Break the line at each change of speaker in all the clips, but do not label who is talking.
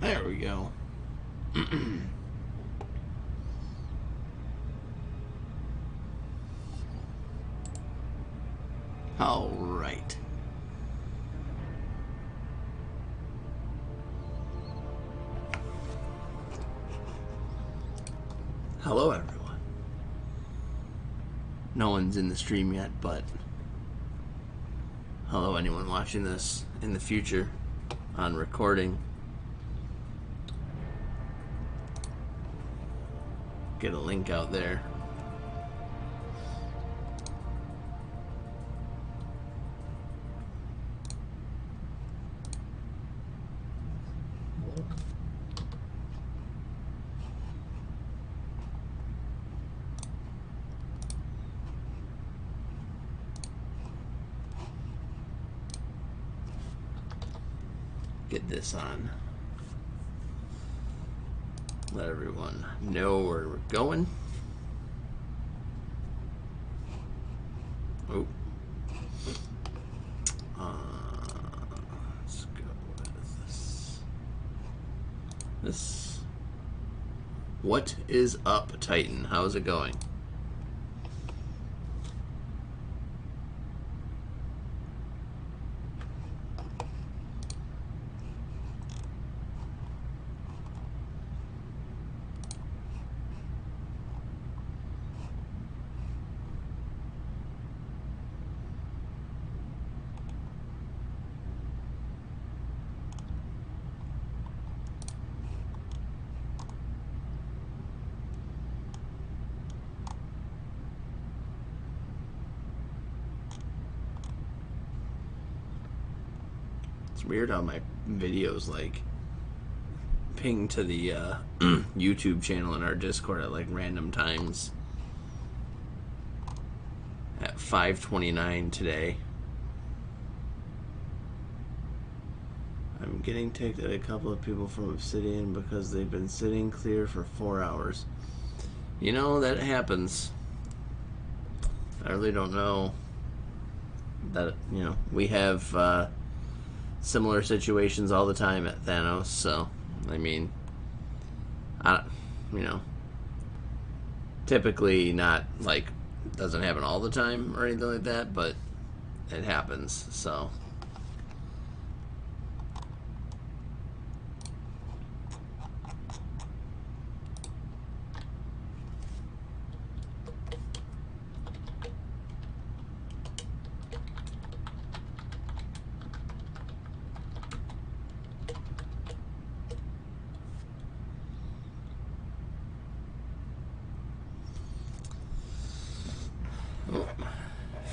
There we go. All right. Hello, everyone. No one's in the stream yet, but hello, anyone watching this in the future on recording. Get a link out there. Get this on. Let everyone know where we're going. Oh. Let's go with this. This. What is up, Titan? How's it going? It's weird how my videos like ping to the YouTube channel in our Discord at like random times. At 5:29 today. I'm getting ticked at a couple of people from Obsidian because they've been sitting clear for 4 hours. You know, that happens. I really don't know that, you know, we have similar situations all the time at Thanos, so I mean, you know, typically not like doesn't happen all the time or anything like that, but it happens. So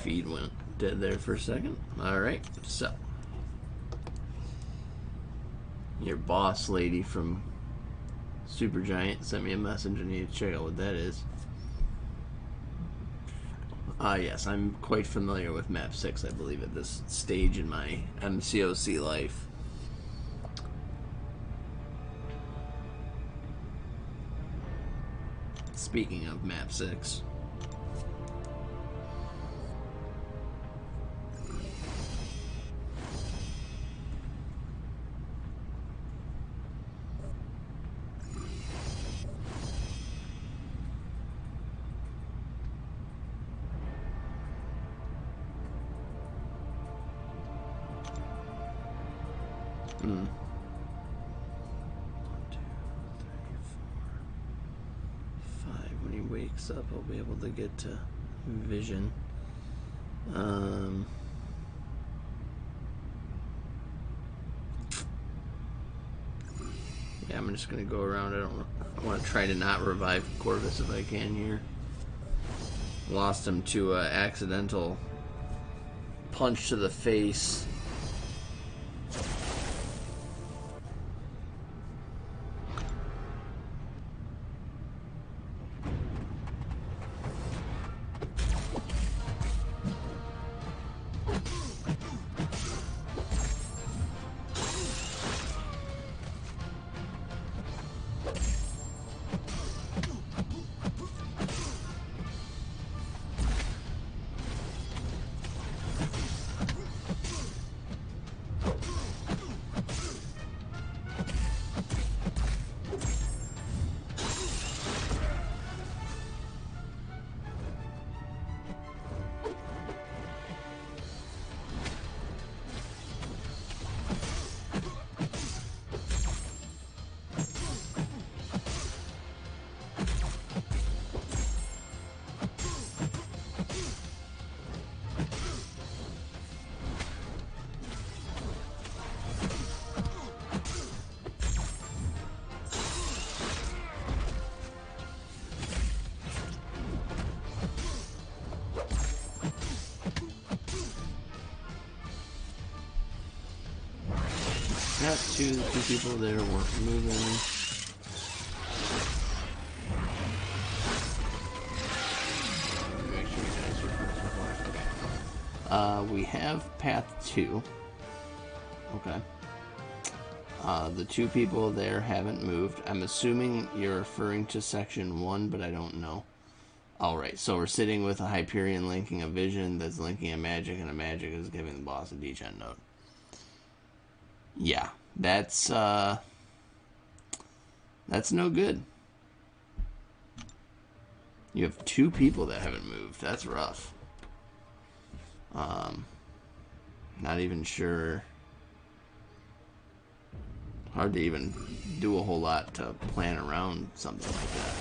feed went dead there for a second. Alright, so your boss lady from Supergiant sent me a message. I need to check out what that is. Yes, I'm quite familiar with map 6, I believe, at this stage in my MCOC life. Speaking of map 6, up, I'll be able to get to vision. Yeah, I'm just gonna go around. I want to try to not revive Corvus if I can here. Lost him to an accidental punch to the face. path 2, the 2 people there weren't moving. Make sure you guys are first before. Okay. We have path 2. Okay. The 2 people there haven't moved. I'm assuming you're referring to section 1, but I don't know. Alright, so we're sitting with a Hyperion linking a vision that's linking a magic, and a magic is giving the boss a degen node. Yeah, that's no good. You have 2 people that haven't moved. That's rough. Not even sure. Hard to even do a whole lot to plan around something like that.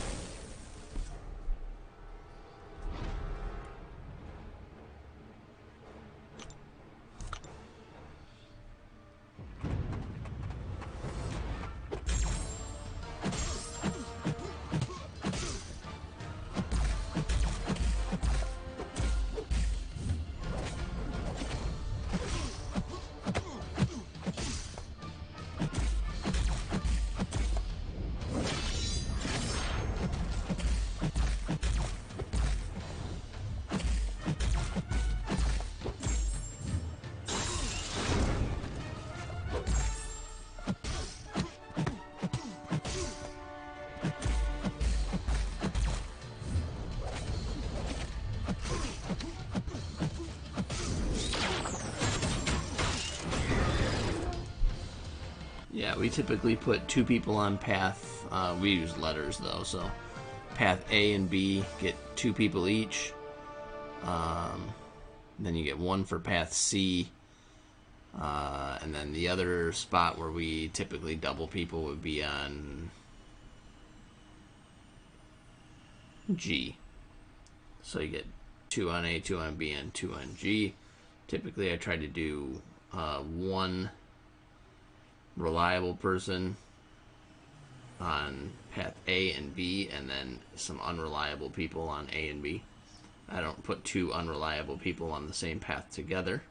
Yeah, we typically put 2 people on path. We use letters though, so path A and B get 2 people each. Then you get 1 for path C. And then the other spot where we typically double people would be on G. So you get 2 on A, 2 on B, and 2 on G. Typically I try to do 1 reliable person on path A and B, and then some unreliable people on A and B. I don't put 2 unreliable people on the same path together.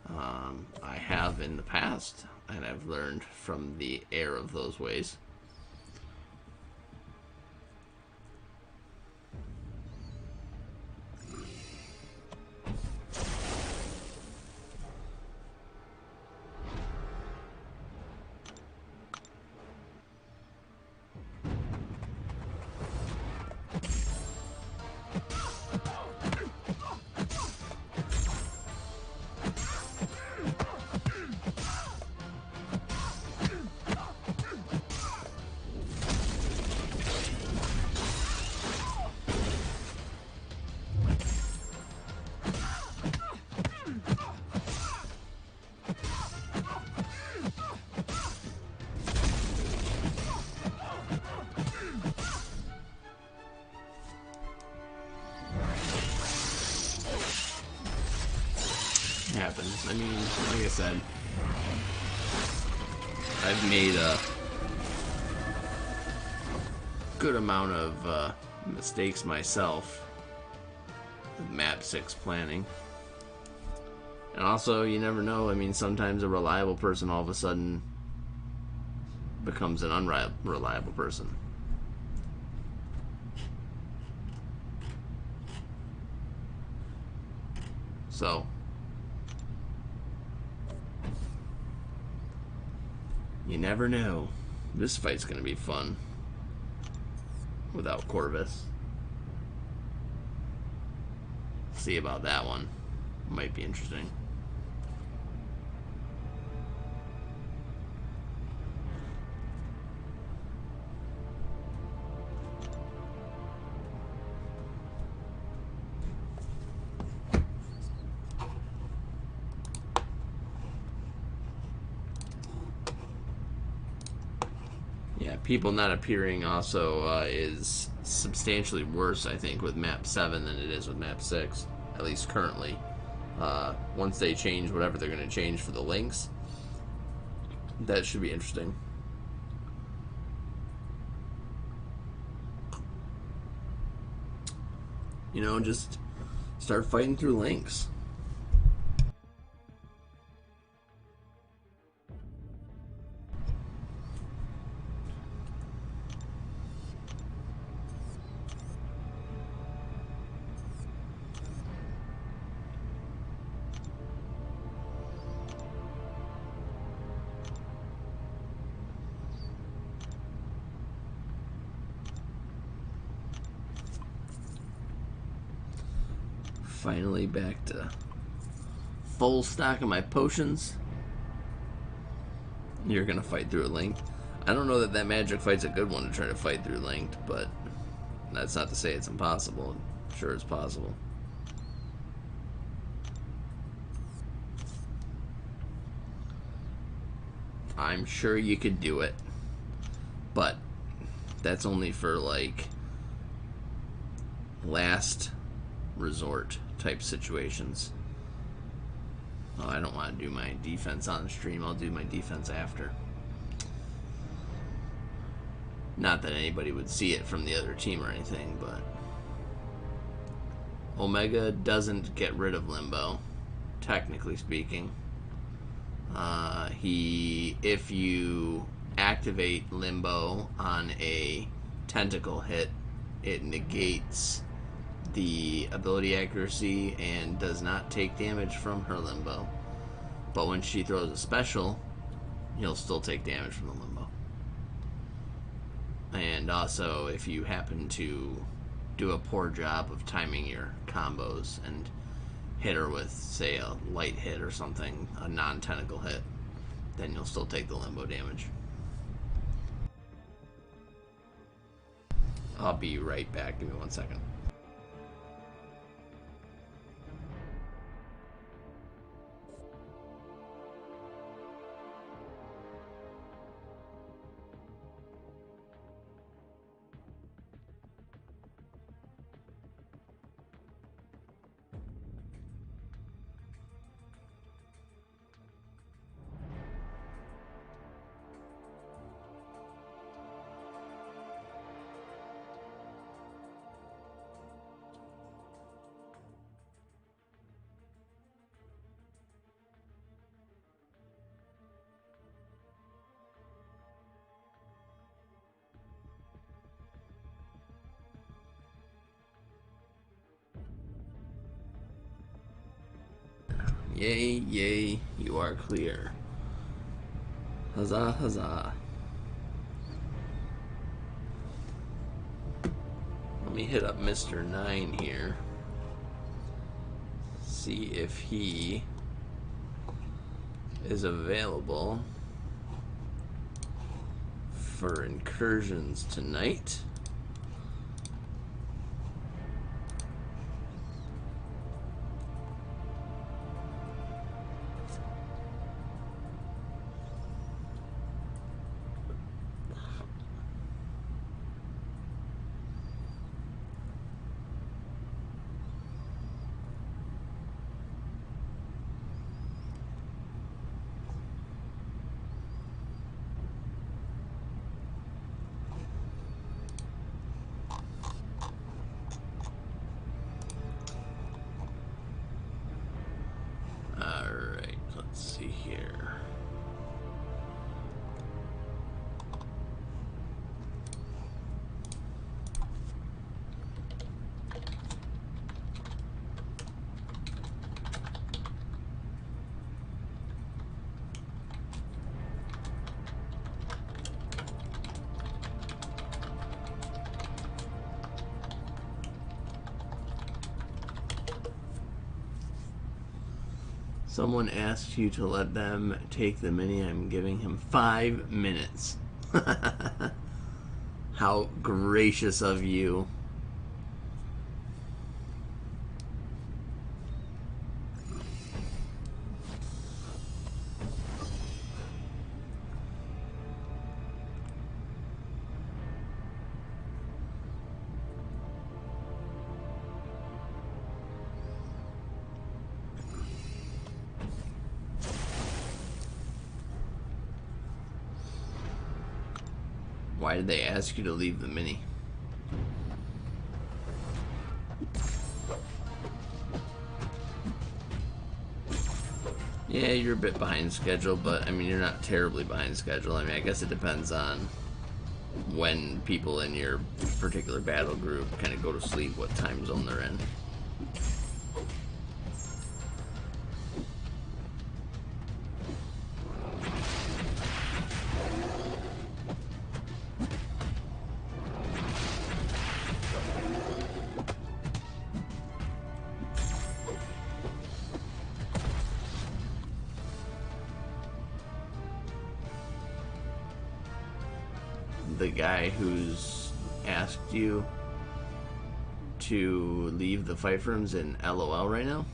I have in the past, and I've learned from the error of those ways. Happens. I mean, like I said, I've made a good amount of mistakes myself with map 6 planning. And also, you never know. I mean, sometimes a reliable person all of a sudden becomes an unreliable person. So you never know. This fight's gonna be fun without Corvus. See about that one. Might be interesting. Yeah, people not appearing also is substantially worse, I think, with map 7 than it is with map 6, at least currently. Once they change whatever they're going to change for the links, that should be interesting. You know, just start fighting through links. Finally back to full stock of my potions. You're gonna fight through a linked. I don't know that magic fight's a good one to try to fight through linked, but that's not to say it's impossible. Sure, it's possible. I'm sure you could do it, but that's only for like last resort type situations. Oh, I don't want to do my defense on stream. I'll do my defense after. Not that anybody would see it from the other team or anything, but Omega doesn't get rid of Limbo, technically speaking. If you activate Limbo on a tentacle hit, it negates the ability accuracy and does not take damage from her Limbo. But when she throws a special, he'll still take damage from the Limbo. And also, if you happen to do a poor job of timing your combos and hit her with, say, a light hit or something, a non-tentacle hit, then you'll still take the Limbo damage. I'll be right back. Give me 1 second. Yay, yay, you are clear. Huzzah, huzzah. Let me hit up Mr. 9 here. See if he is available for incursions tonight. Alright, let's see here. Someone asked you to let them take the mini. I'm giving him 5 minutes. How gracious of you. Why did they ask you to leave the mini? Yeah, you're a bit behind schedule, but I mean, you're not terribly behind schedule. I mean, I guess it depends on when people in your particular battle group kind of go to sleep, what time zone they're in. the guy who's asked you to leave the fight rooms in LOL right now?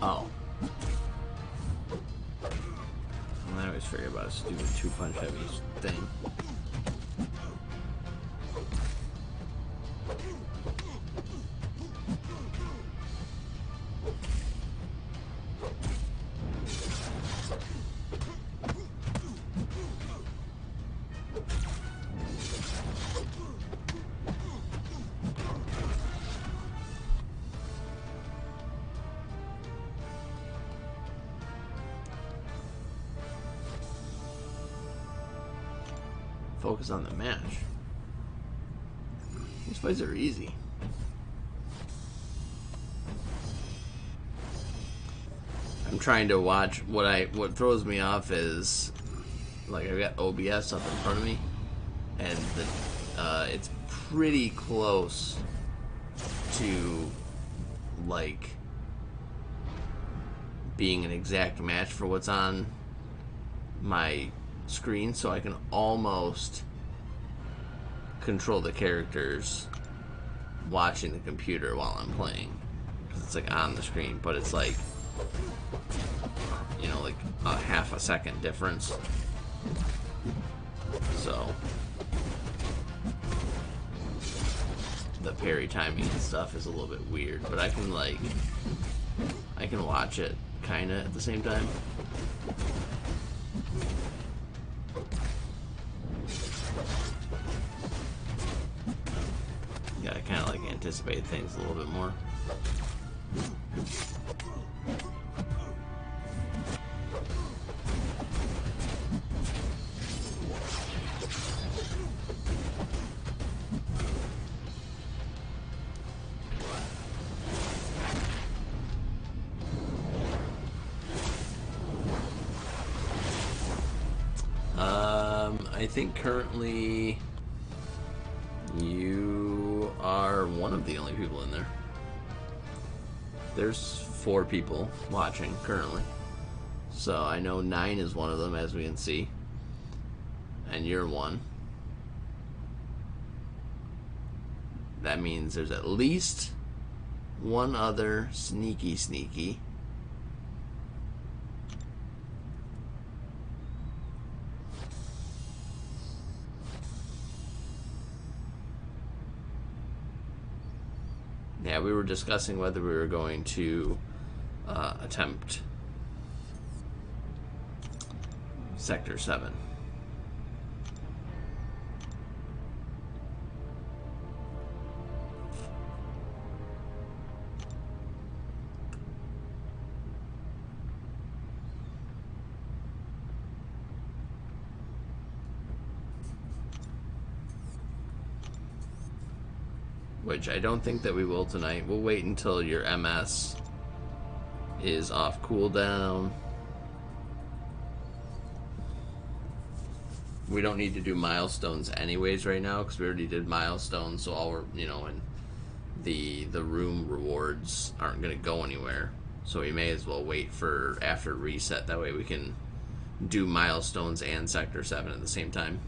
Oh. I always forget about a stupid 2-punch heavy thing. Focus on the match. These fights are easy. I'm trying to watch what throws me off is like I've got OBS up in front of me, and it's pretty close to like being an exact match for what's on my screen, so I can almost control the characters watching the computer while I'm playing, because it's like on the screen, but it's like, you know, like a half a second difference. So the parry timing and stuff is a little bit weird, but I can watch it kinda at the same time. Gotta kind of like anticipate things a little bit more. I think currently you are one of the only people in there. There's 4 people watching currently. So I know 9 is one of them, as we can see. And you're one. That means there's at least one other sneaky. Yeah, we were discussing whether we were going to attempt Sector 7. Which I don't think that we will tonight. We'll wait until your MS is off cooldown. We don't need to do milestones anyways right now, because we already did milestones, so all we're, you know, and the room rewards aren't going to go anywhere. So we may as well wait for after reset. That way we can do milestones and Sector 7 at the same time.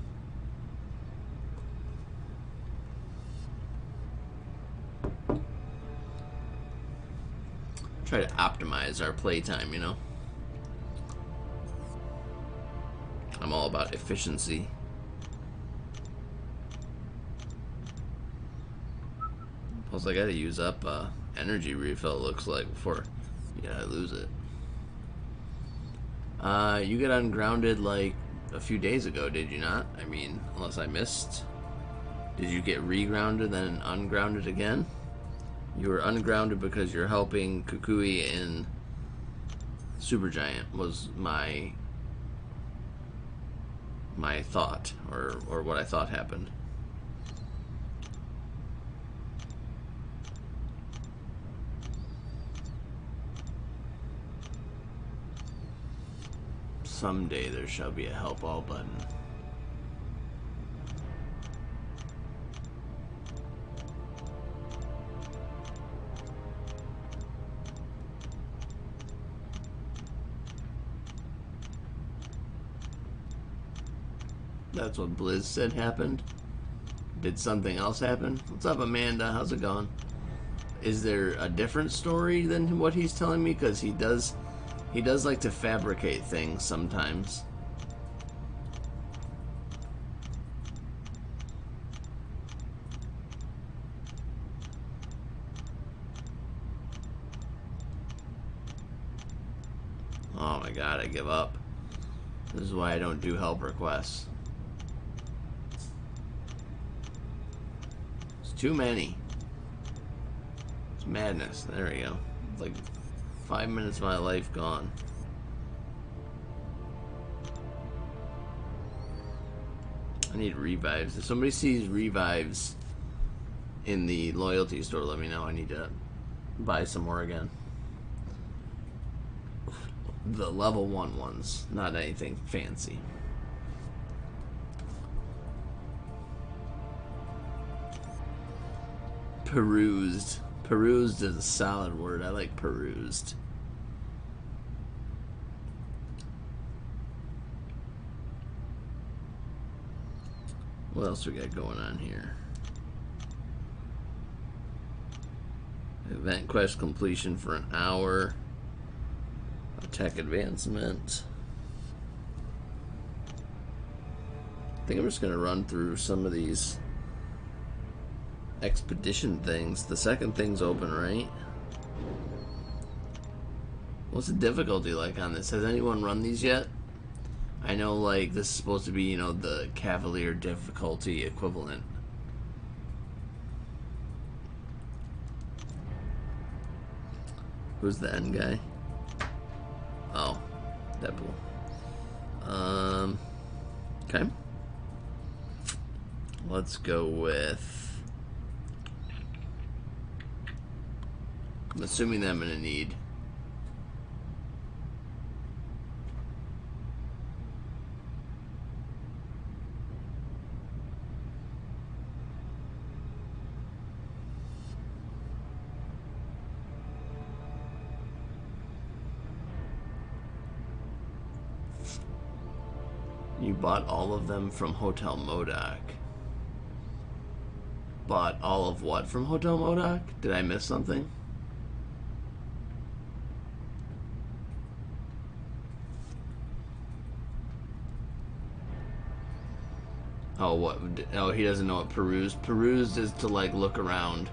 Try to optimize our playtime, you know. I'm all about efficiency. Plus, I gotta use up energy refill, it looks like, before I lose it. You got ungrounded like a few days ago, did you not? I mean, unless I missed. Did you get regrounded then ungrounded again? You were ungrounded because you're helping Kukui in Supergiant was my thought, or what I thought happened. Someday there shall be a help all button. That's what Blizz said happened. Did something else happen? What's up, Amanda? How's it going? Is there a different story than what he's telling me? Because he does like to fabricate things sometimes. Oh my god, I give up. This is why I don't do help requests. It's too many. It's madness. There we go. It's like 5 minutes of my life gone. I need revives. If somebody sees revives in the loyalty store, let me know. I need to buy some more again. The level 1 ones, not anything fancy. Perused. Perused is a solid word. I like perused. What else we got going on here? Event quest completion for an hour. Tech advancement. I think I'm just going to run through some of these expedition things. The second thing's open, right? What's the difficulty like on this? Has anyone run these yet? I know, like, this is supposed to be, you know, the Cavalier difficulty equivalent. Who's the end guy? Oh, Deadpool. Okay. Let's go with... I'm assuming that I'm going to need... You bought all of them from Hotel Modoc. Bought all of what from Hotel Modoc? Did I miss something? Oh, what? Oh, he doesn't know what perused. Perused is to, like, look around.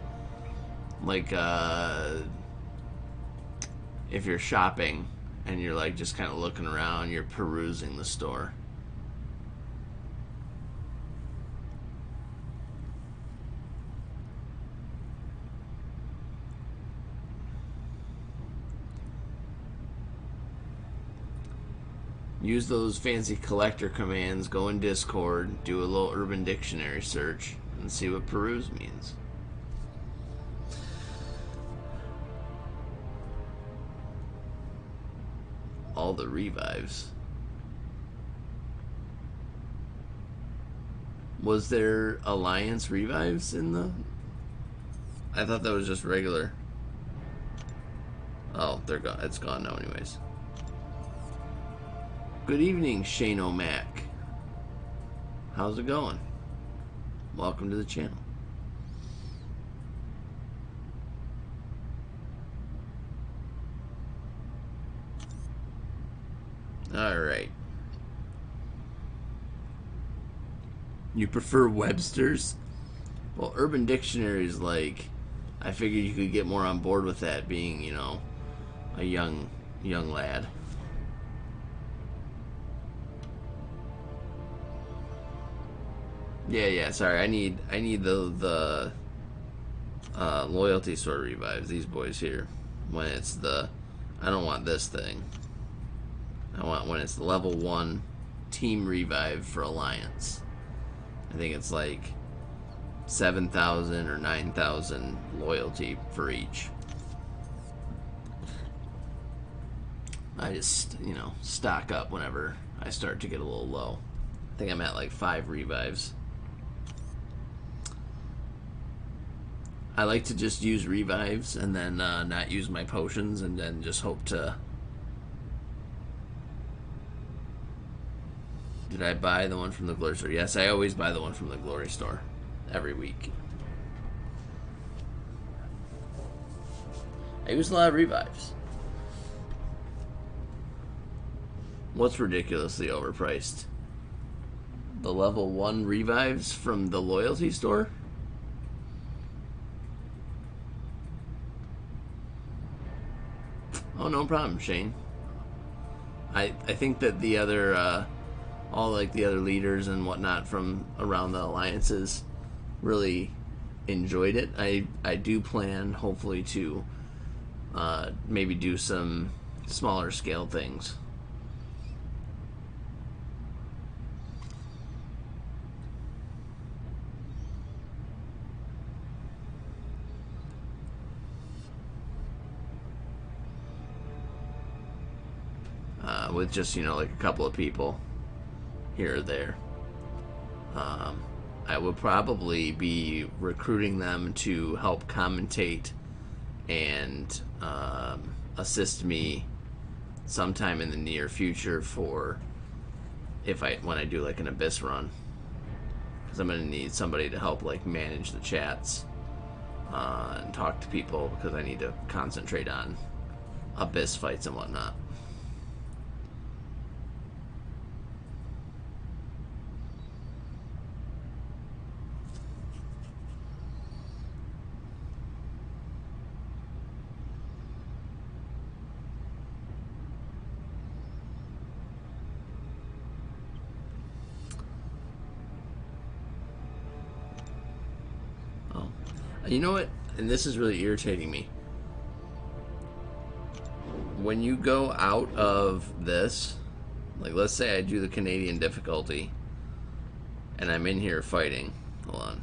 Like, if you're shopping and you're, like, just kind of looking around, you're perusing the store. Use those fancy collector commands, go in Discord, do a little Urban Dictionary search, and see what peruse means. All the revives. Was there Alliance revives in the... I thought that was just regular. Oh, they're gone. It's gone now anyways. Good evening, Shane O'Mac. How's it going? Welcome to the channel. Alright. You prefer Webster's? Well, Urban Dictionary is like... I figured you could get more on board with that being, you know, a young lad. Yeah, sorry. I need the loyalty sort of revives, these boys here. When it's the... I don't want this thing. I want when it's level 1 team revive for Alliance. I think it's like 7,000 or 9,000 loyalty for each. I just, stock up whenever I start to get a little low. I think I'm at like 5 revives. I like to just use revives and then not use my potions and then just hope to... Did I buy the one from the Glory Store? Yes, I always buy the one from the Glory Store. Every week. I use a lot of revives. What's ridiculously overpriced? The level 1 revives from the loyalty store? Oh, no problem, Shane. I think that the other, all like the other leaders and whatnot from around the alliances really enjoyed it. I do plan, hopefully, to maybe do some smaller scale things. With just, like a couple of people here or there. I would probably be recruiting them to help commentate and assist me sometime in the near future for when I do like an Abyss run, because I'm gonna need somebody to help like manage the chats and talk to people, because I need to concentrate on Abyss fights and whatnot. You know what? And this is really irritating me. When you go out of this, like let's say I do the Canadian difficulty and I'm in here fighting. Hold on.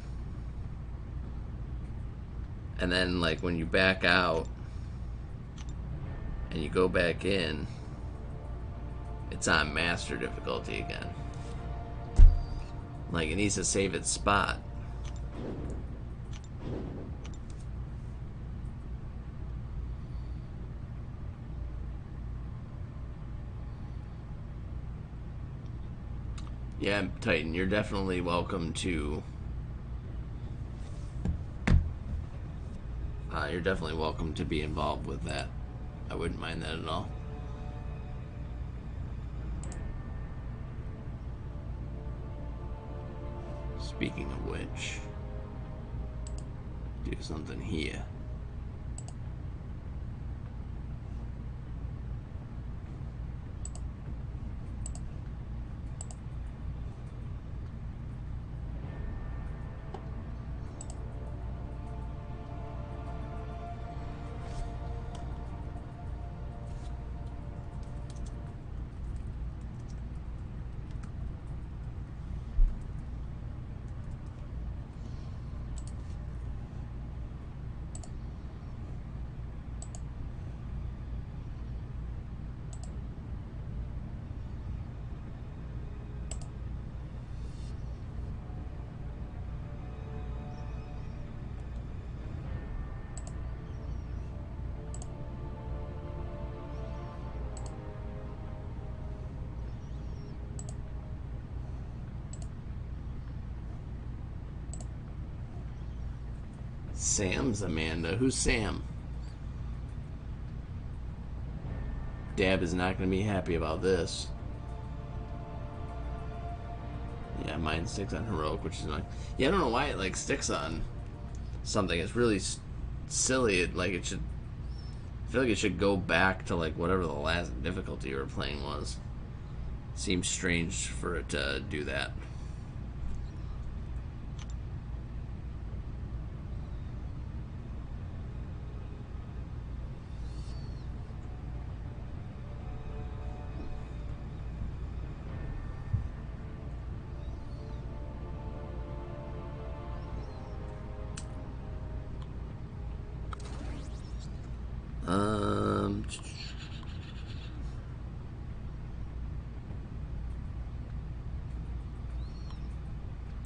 And then like when you back out and you go back in, it's on master difficulty again. Like it needs to save its spot. Yeah, Titan, you're definitely welcome to... you're definitely welcome to be involved with that. I wouldn't mind that at all. Speaking of which, do something here. Sam's Amanda. Who's Sam? Dab is not going to be happy about this. Yeah, mine sticks on heroic, which is like, yeah, I don't know why it like sticks on something. It's really silly. It should. I feel like it should go back to like whatever the last difficulty you were playing was. Seems strange for it to do that.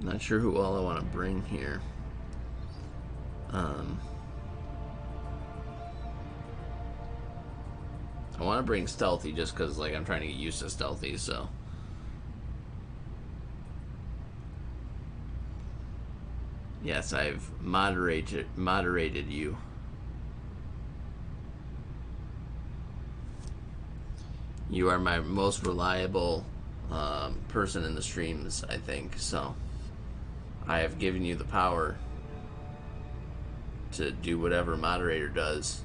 Not sure who all I want to bring here. I want to bring Stealthy just because, like, I'm trying to get used to Stealthy, so. Yes, I've moderated you. You are my most reliable person in the streams, I think, so. I have given you the power to do whatever moderator does.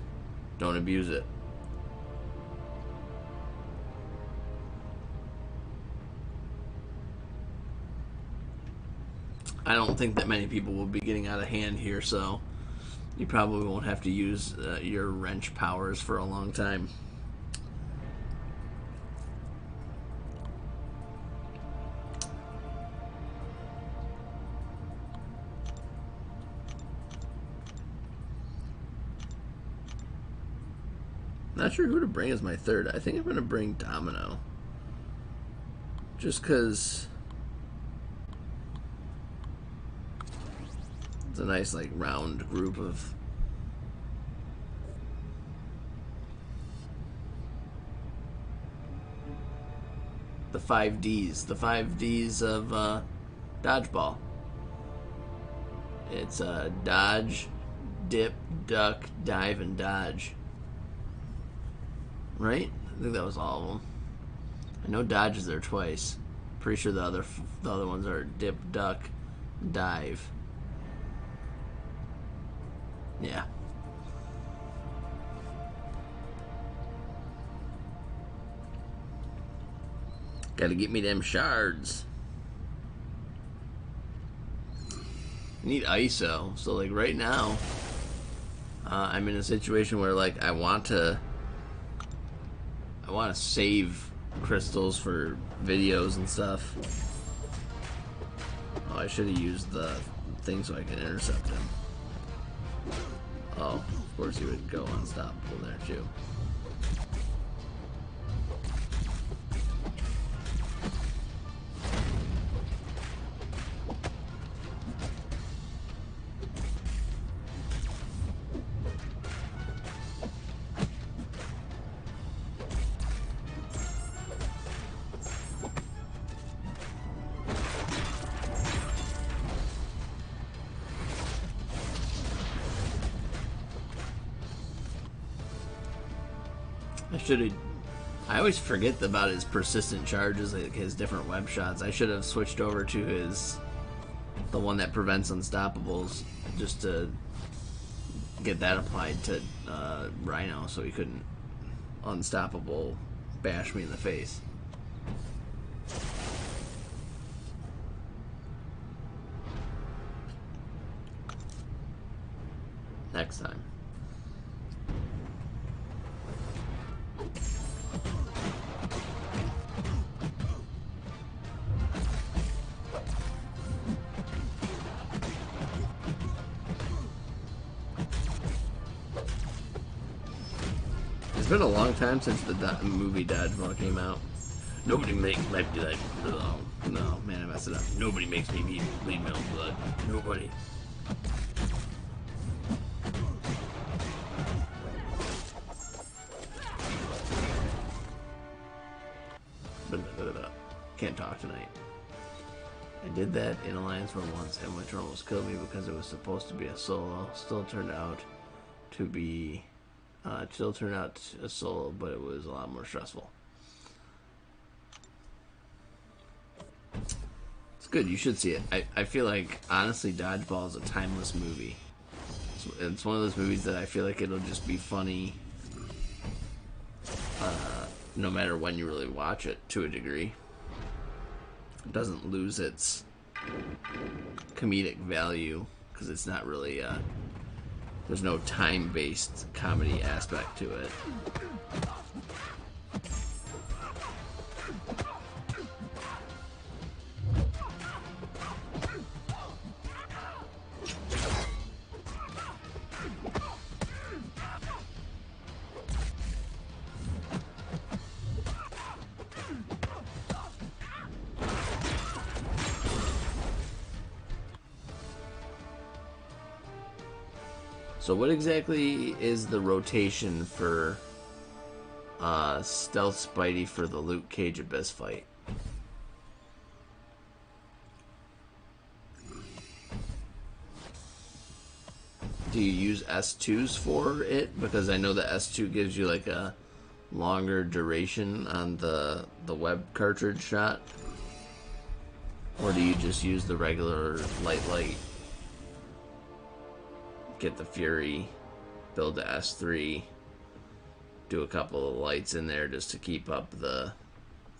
Don't abuse it. I don't think that many people will be getting out of hand here, so you probably won't have to use your wrench powers for a long time. Not sure who to bring as my third. I think I'm going to bring Domino. Just because it's a nice, like, round group of... The 5Ds. The 5Ds of dodgeball. It's dodge, dip, duck, dive, and dodge. Right? I think that was all of them. I know dodge is there twice. Pretty sure the other ones are dip, duck, dive. Yeah. Gotta get me them shards. I need ISO. So, like, right now, I'm in a situation where, like, I want to save crystals for videos and stuff. Oh, I should have used the thing so I can intercept him. Oh, of course he would go unstoppable there too. I always forget about his persistent charges, like his different web shots. I should have switched over to the one that prevents unstoppables, just to get that applied to Rhino so he couldn't unstoppable bash me in the face. Next time. It's been a long time since the movie Dodgeball came out. Nobody might be like, oh, no, man, I messed it up. Nobody makes me bleed my own blood. Nobody. Can't talk tonight. I did that in Alliance Run once, and which almost killed me because it was supposed to be a solo. Still turned out to be... still turned out a solo, but it was a lot more stressful. It's good. You should see it. I feel like, honestly, Dodgeball is a timeless movie. It's one of those movies that I feel like it'll just be funny no matter when you really watch it, to a degree. It doesn't lose its comedic value because it's not really there's no time-based comedy aspect to it. So what exactly is the rotation for Stealth Spidey for the Luke Cage Abyss fight? Do you use S2s for it? Because I know the S2 gives you like a longer duration on the web cartridge shot. Or do you just use the regular light? Get the Fury, build the S3, do a couple of lights in there just to keep up the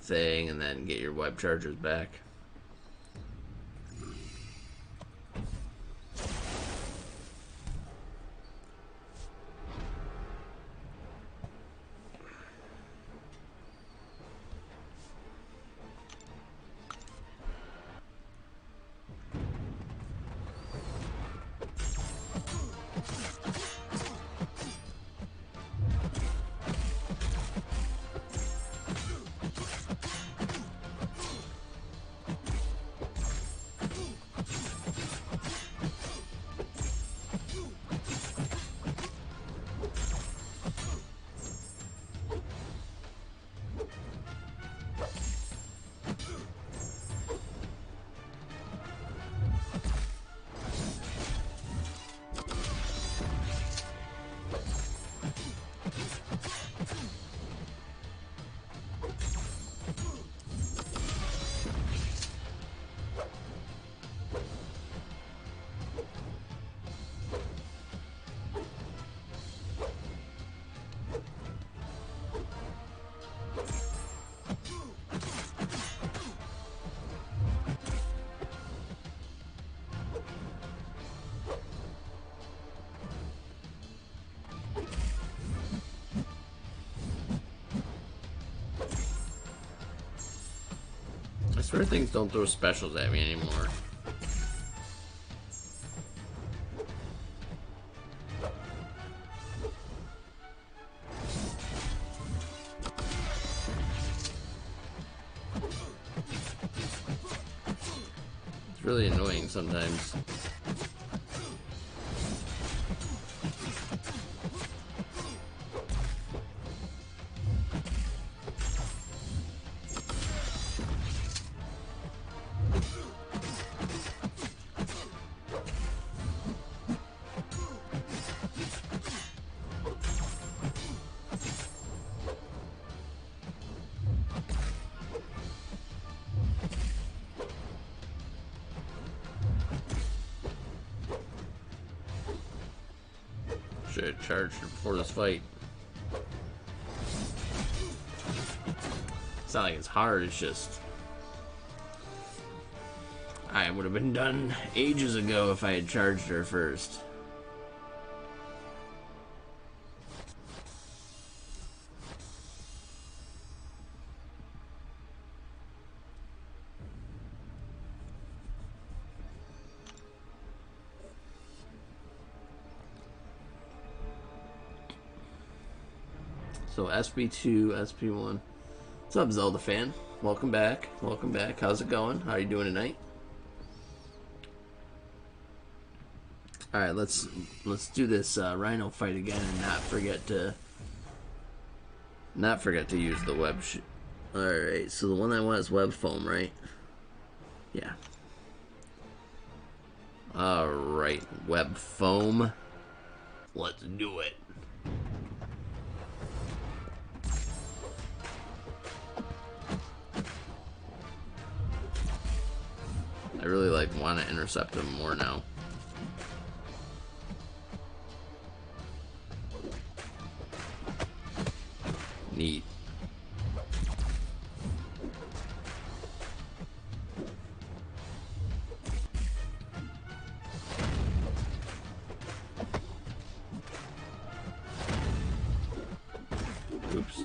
thing, and then get your web chargers back. I swear things don't throw specials at me anymore. It's really annoying sometimes. Should have charged her before this fight. It's not like it's hard, it's just... I would have been done ages ago if I had charged her first. So SB2, SP1. What's up, Zelda fan? Welcome back. Welcome back. How's it going? How are you doing tonight? All right, let's do this Rhino fight again and not forget to use the web. All right, so the one I want is web foam, right? Yeah. All right, web foam. Let's do it. I really want to intercept him more now. Neat. Oops.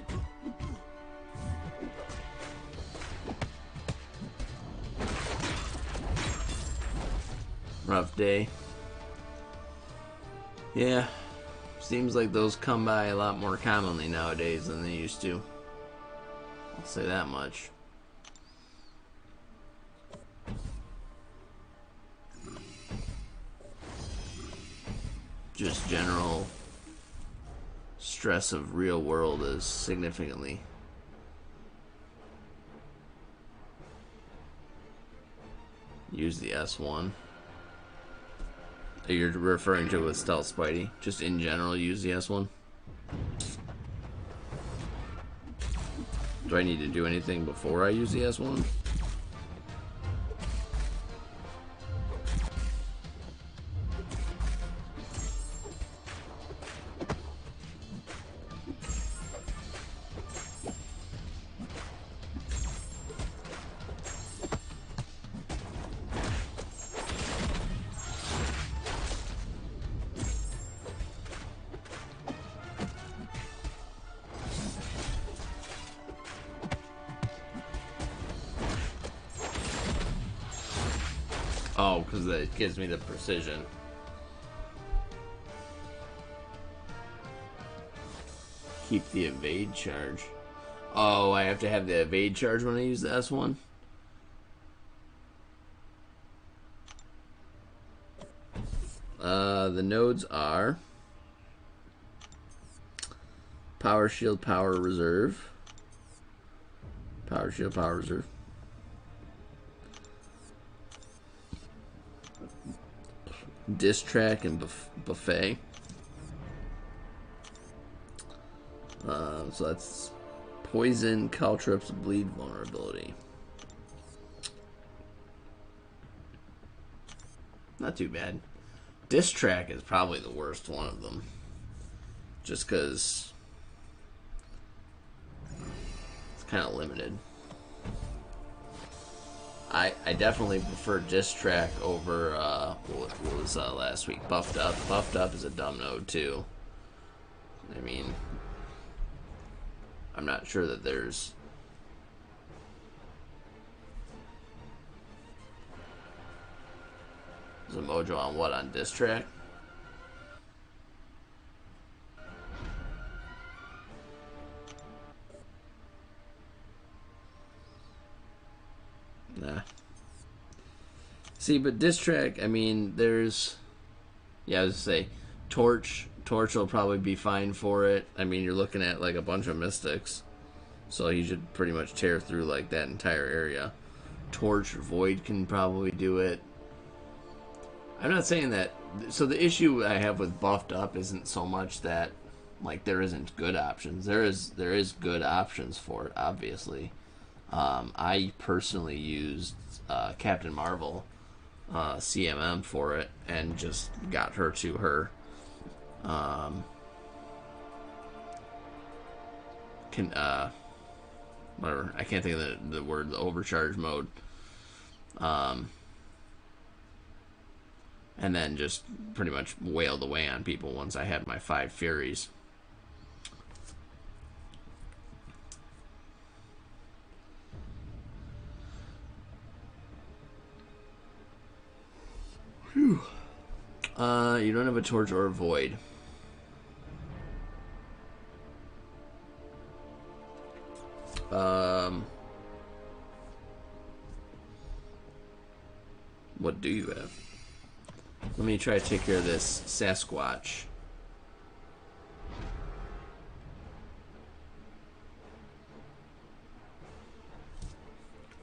Rough day. Yeah, seems like those come by a lot more commonly nowadays than they used to. I'll say that much. just general stress of real world is significantly. Use the S1. You're referring to it with Stealth Spidey. Just in general, use the S1. Do I need to do anything before I use the S1? Oh, because it gives me the precision. Keep the evade charge. Oh, I have to have the evade charge when I use the S1? The nodes are Power Shield, Power Reserve. Power Shield, Power Reserve. Disc Track and Buffet. So that's Poison, Caltrops, Bleed Vulnerability. Not too bad. Disc Track is probably the worst one of them. Just because it's kind of limited. I definitely prefer Disc Track over, what was last week? Buffed Up. Buffed Up is a dumb node, too. I mean, I'm not sure that there's... There's a mojo on what? On Disc Track? Nah. See, but Disc Track, I mean, there's... Yeah, I was gonna say, Torch will probably be fine for it. I mean, you're looking at, like, a bunch of Mystics. So he should pretty much tear through, like, that entire area. Torch, Void can probably do it. I'm not saying that... So the issue I have with Buffed Up isn't so much that, like, there isn't good options. There is good options for it, obviously. I personally used Captain Marvel CMM for it and just got her to her whatever, I can't think of the word, the overcharge mode, and then just pretty much wailed away on people once I had my 5 Furies. Whew. You don't have a Torch or a Void. What do you have? Let me try to take care of this Sasquatch.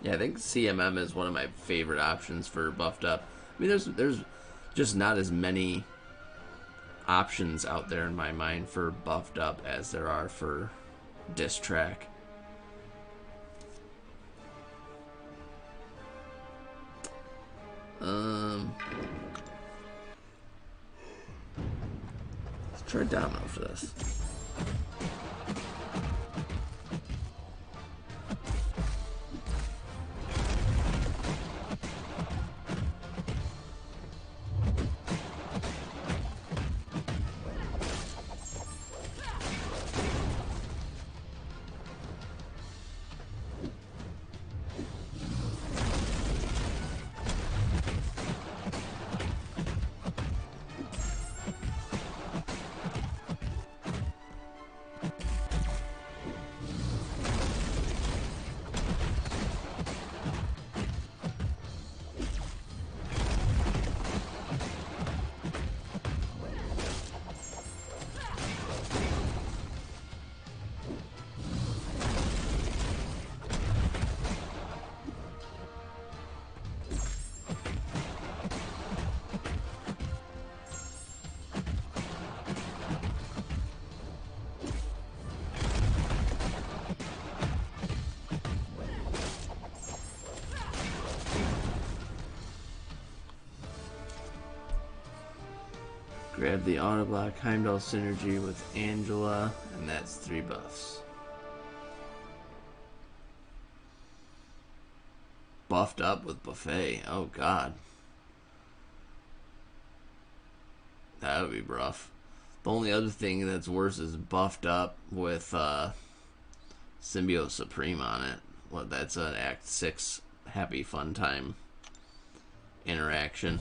Yeah, I think CMM is one of my favorite options for Buffed Up. I mean, there's just not as many options out there in my mind for Buffed Up as there are for Disc Track. Let's try Domino for this. Grab the auto block Heimdall synergy with Angela, and that's 3 buffs. Buffed up with Buffet. Oh god. That would be rough. The only other thing that's worse is buffed up with Symbiote Supreme on it. Well, that's an Act 6 happy fun time interaction.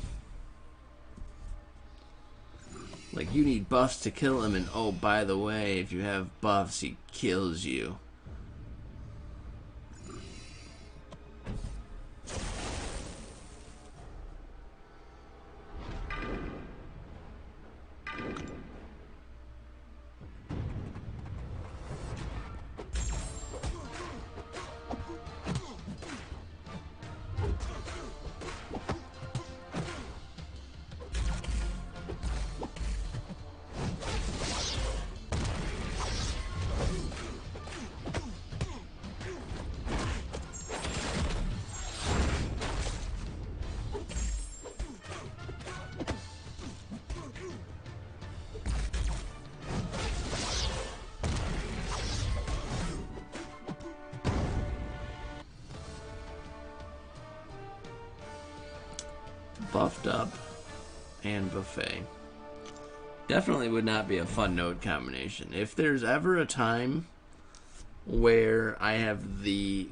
Like, you need buffs to kill him, and oh, by the way, if you have buffs, he kills you. Buffed up and Buffet. Definitely would not be a fun node combination. If there's ever a time where I have the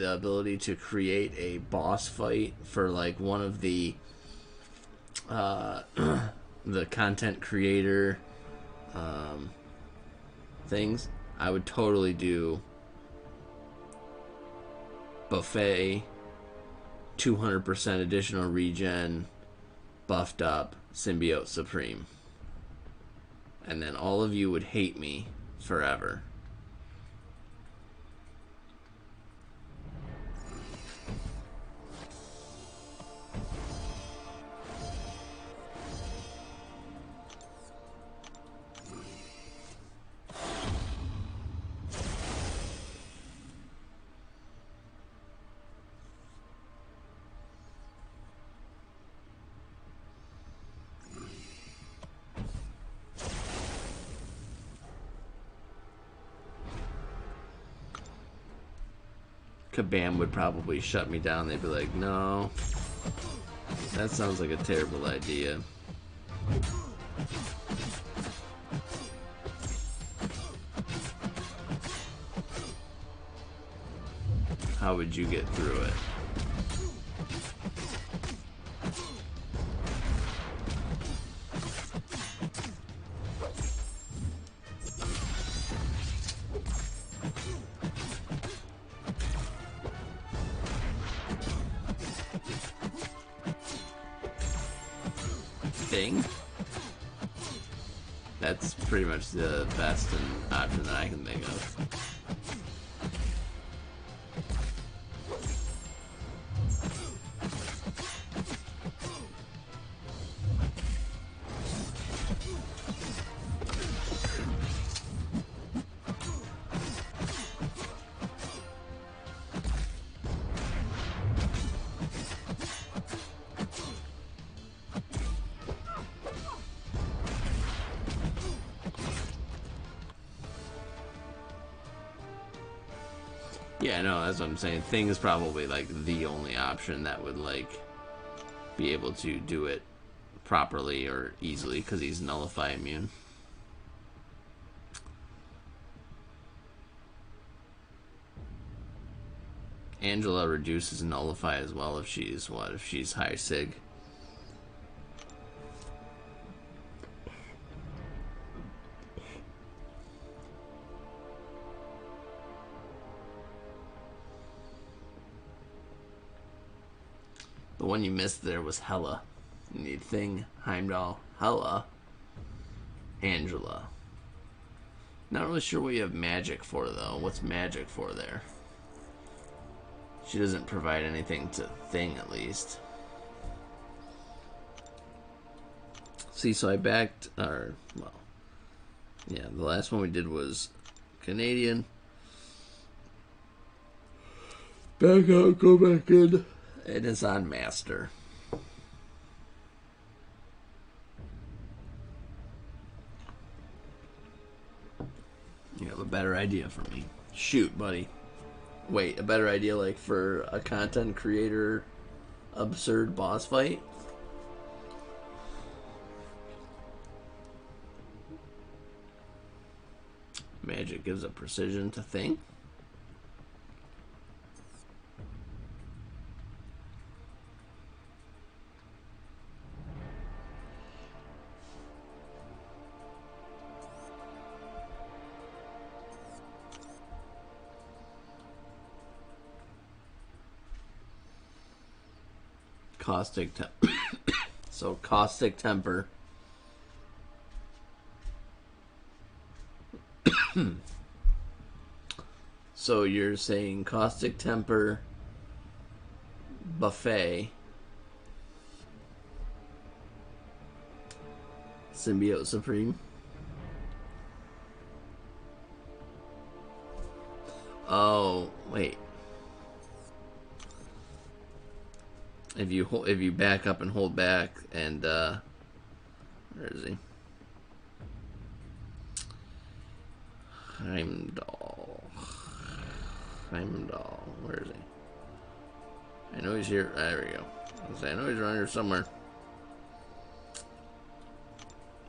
ability to create a boss fight for like one of the the content creator things, I would totally do Buffet, 200% additional regen, buffed up, Symbiote Supreme. And then all of you would hate me forever. Kabam would probably shut me down. They'd be like, no, that sounds like a terrible idea. How would you get through it? Thing. That's pretty much the best option that I can think of. Yeah, no, that's what I'm saying. Thing is probably like the only option that would like be able to do it properly or easily because he's nullify immune. Angela reduces nullify as well if she's what? If she's high sig. The one you missed there was Hela. You need Thing, Heimdall, Hela, Angela. Not really sure what you have magic for, though. What's magic for there? She doesn't provide anything to Thing, at least. See, so I backed, or, well, yeah, the last one we did was Canadian. Back out, go back in. It is on Master. better idea for me. Shoot, buddy. Wait, a better idea like for a content creator absurd boss fight? Magic gives a precision to thing. Caustic so caustic temper. So you're saying caustic temper, buffet, symbiote supreme. Oh wait. If you back up and hold back and where is he? Heimdall. Where is he? I know he's here. There we go. I know he's around here somewhere.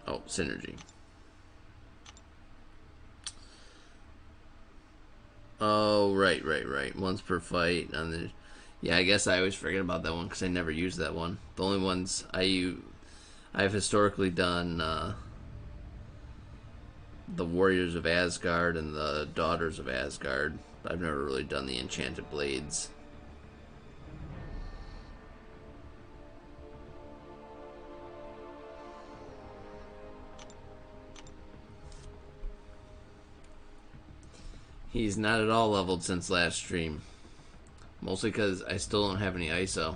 Oh, synergy. Oh, right. Once per fight. And then, yeah, I guess I always forget about that one because I never use that one. The only ones I've historically done the Warriors of Asgard and the Daughters of Asgard. I've never really done the Enchanted Blades. He's not at all leveled since last stream. Mostly because I still don't have any ISO.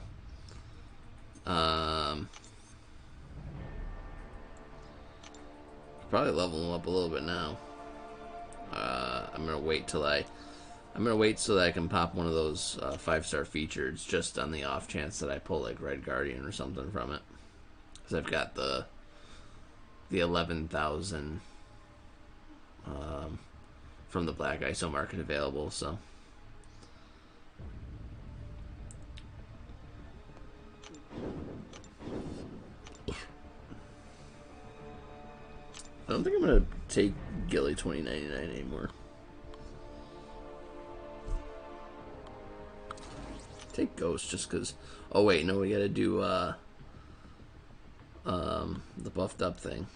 Probably level him up a little bit now. I'm gonna wait so that I can pop one of those 5-star features just on the off chance that I pull like Red Guardian or something from it. Because I've got the 11,000 from the Black ISO market available, so. I don't think I'm gonna take Gilly 2099 anymore. Take Ghost just because. Oh wait, no, we gotta do the buffed up thing.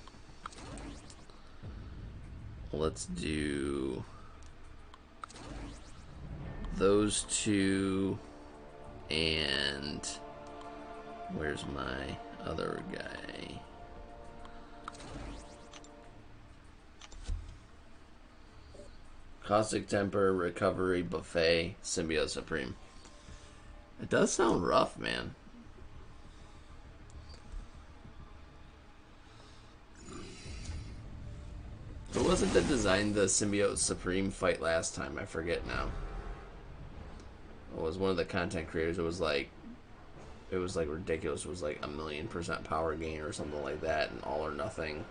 Let's do those two, and where's my other guy? Caustic Temper, Recovery, Buffet, Symbiote Supreme. It does sound rough, man. Who was it that designed the Symbiote Supreme fight last time? I forget now. It was one of the content creators. It was like ridiculous. It was like 1,000,000% power gain or something like that, and all or nothing.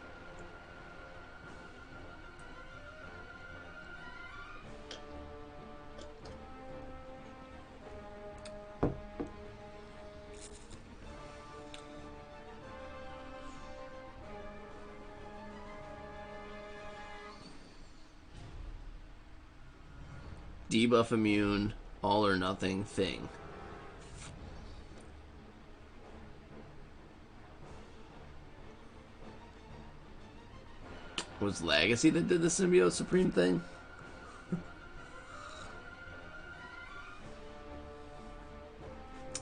Debuff immune, all or nothing thing. Was Legacy that did the Symbiote Supreme thing?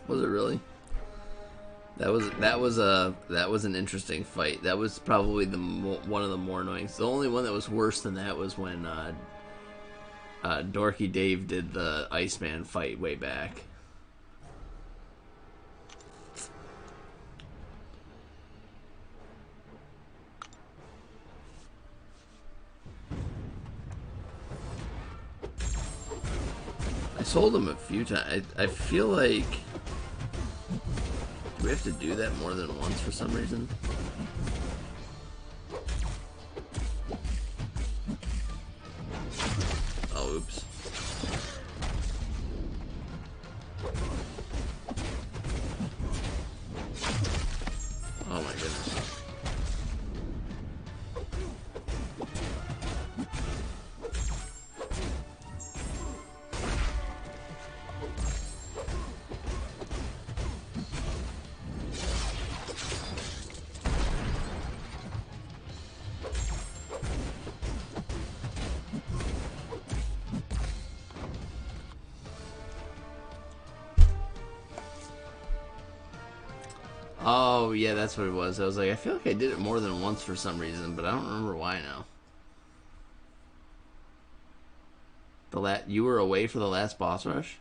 Was it really? That was an interesting fight. That was probably one of the more annoying. The only one that was worse than that was when Dorky Dave did the Iceman fight way back. I sold him a few times. I feel like we have to do that more than once for some reason. Oh, yeah, that's what it was. I was like, I feel like I did it more than once for some reason, but I don't remember why now. You were away for the last boss rush?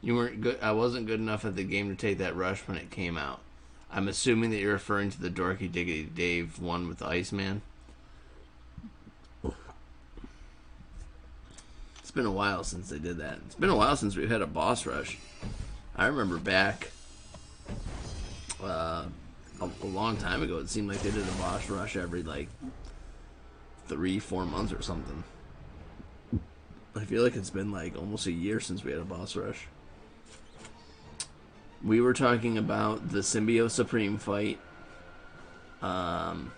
You weren't good. I wasn't good enough at the game to take that rush when it came out. I'm assuming that you're referring to the Dorky Diggity Dave one with the Iceman. It's been a while since they did that. It's been a while since we've had a boss rush. I remember back a long time ago, it seemed like they did a boss rush every like 3-4 months or something. I feel like it's been like almost a year since we had a boss rush. We were talking about the Symbiote Supreme fight, and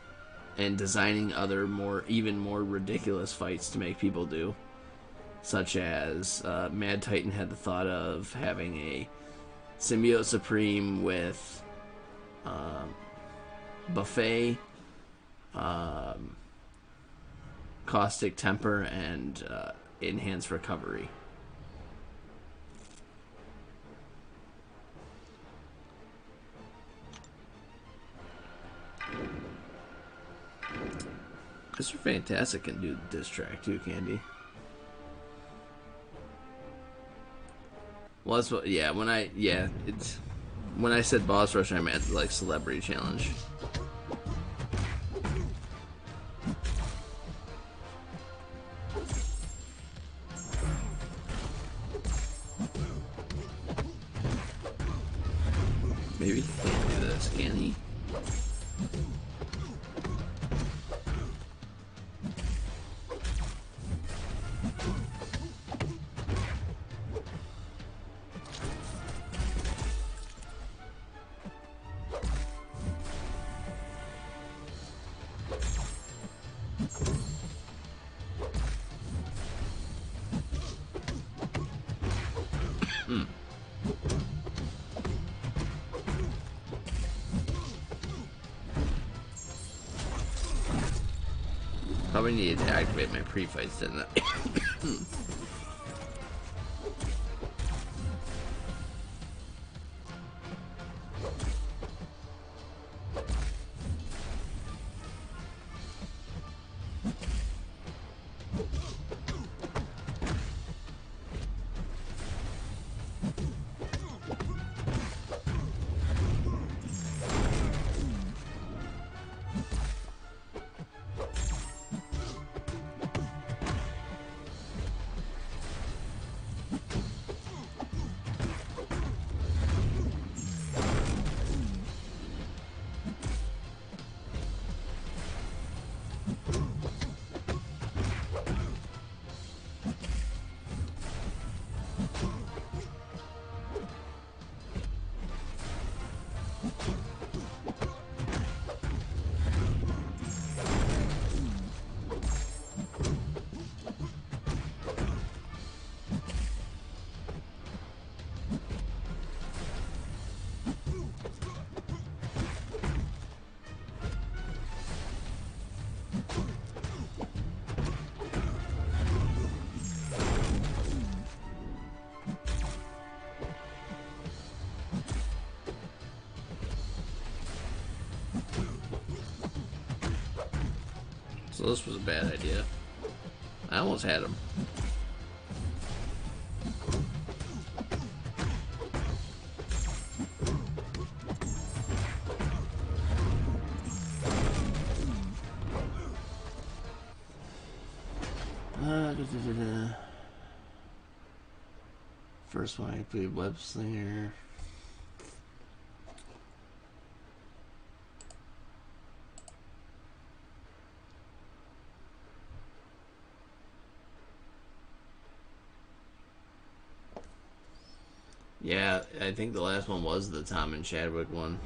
designing other even more ridiculous fights to make people do, such as Mad Titan had the thought of having a Symbiote Supreme with Buffet, Caustic Temper, and Enhanced Recovery. Mr. Fantastic can do diss track too, Candy. Well, that's what. Yeah, when I said boss rush, I meant like celebrity challenge. Maybe he can't do this, can he? Probably needed to activate my pre-fights, didn't I? So this was a bad idea. I almost had him. First one I played Web Slinger. Yeah, I think the last one was the Tom and Chadwick one.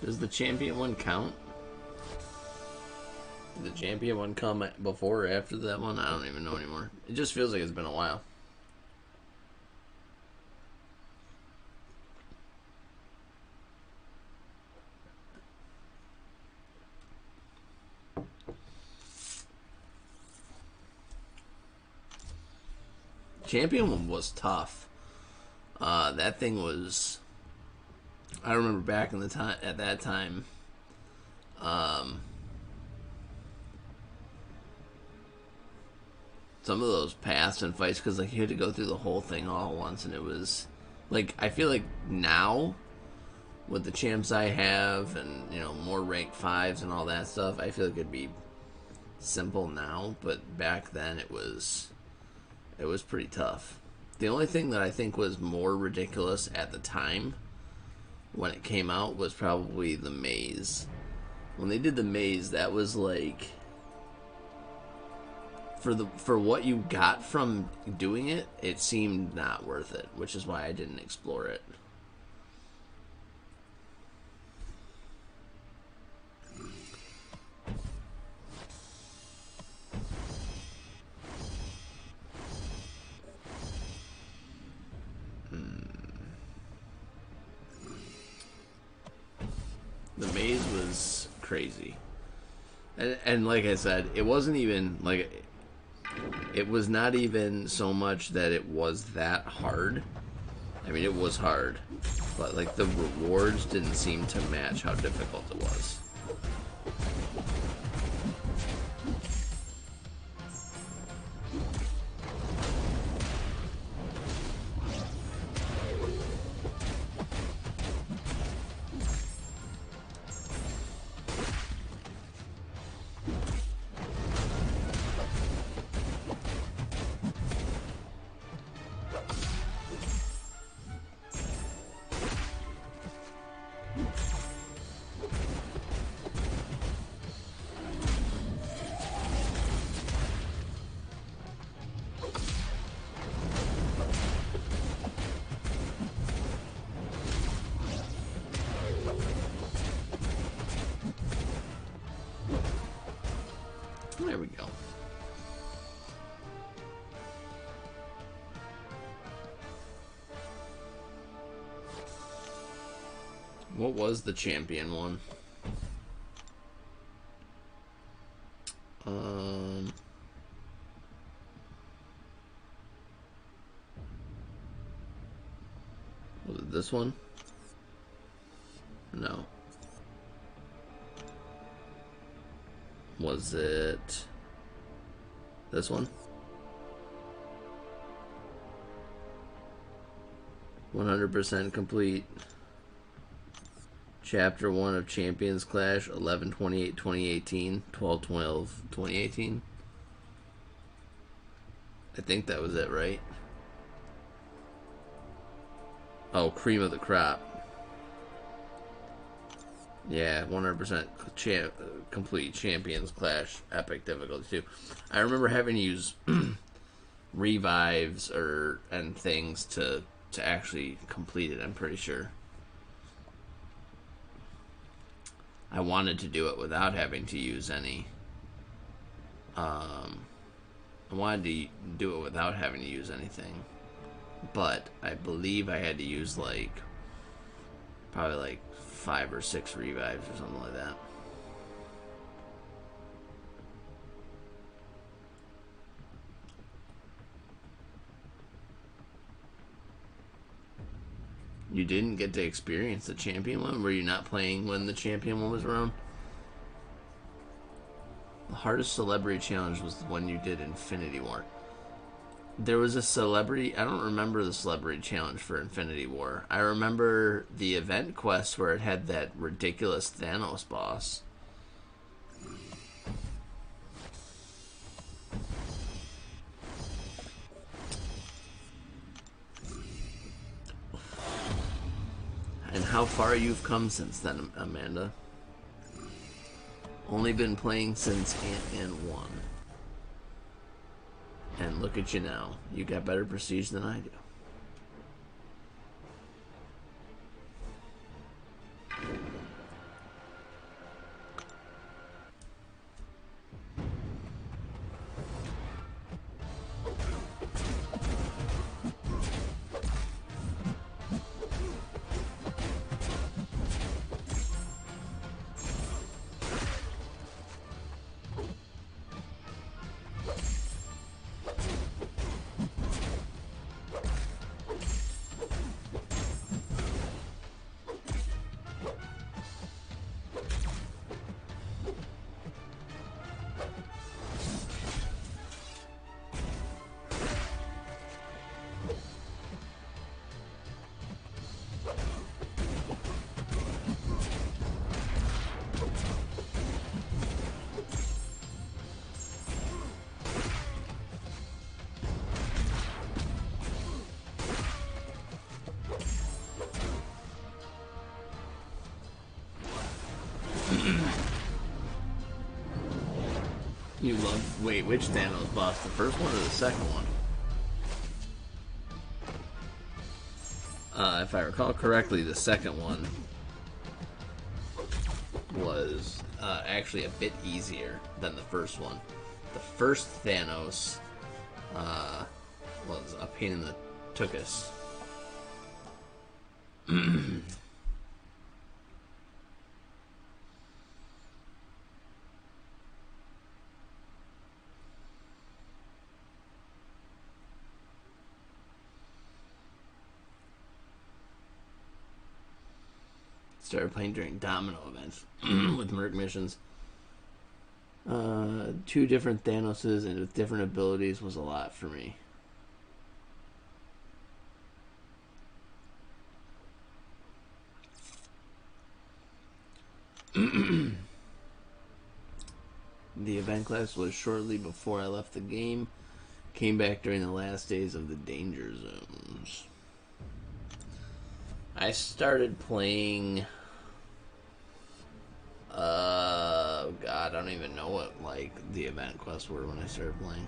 Does the champion one count? Did the champion one come before or after that one? I don't even know anymore. It just feels like it's been a while. Champion one was tough. That thing was. I remember back in the time at that time. Some of those paths and fights, because like you had to go through the whole thing all at once, and it was like I feel like now with the champs I have and more rank 5s and all that stuff, I feel like it'd be simple now, but back then it was pretty tough. The only thing that I think was more ridiculous at the time when it came out was probably the maze. When they did the maze, that was like for what you got from doing it, it seemed not worth it, which is why I didn't explore it. The maze was crazy. And like I said, it wasn't even like it was not even so much that it was that hard. I mean, it was hard, but like the rewards didn't seem to match how difficult it was. There we go. What was the champion one? Was it this one? No. Was it this one? 100% complete. Chapter 1 of Champions Clash, 11/28/2018, 12/12/2018. I think that was it, right? Oh, cream of the crop. Yeah, 100% complete Champions Clash Epic difficulty too. I remember having to use revives and things to actually complete it. I'm pretty sure. I wanted to do it without having to use any. I wanted to do it without having to use anything, but I believe I had to use probably like 5 or 6 revives or something like that. You didn't get to experience the champion one? Were you not playing when the champion one was around? The hardest celebrity challenge was the one you did Infinity War. There was a celebrity... I don't remember the celebrity challenge for Infinity War. I remember the event quest where it had that ridiculous Thanos boss. And how far you've come since then, Amanda. Only been playing since Ant-Man 1. And look at you now. You got better prestige than I do. You love. Wait, which Thanos boss? The first one or the second one? If I recall correctly, the second one was actually a bit easier than the first one. The first Thanos was a pain in the tuchus. Started playing during domino events with Merc missions. 2 different Thanoses and with different abilities was a lot for me. The event class was shortly before I left the game. Came back during the last days of the danger zones. I started playing. God, I don't even know what like the event quests were when I started playing.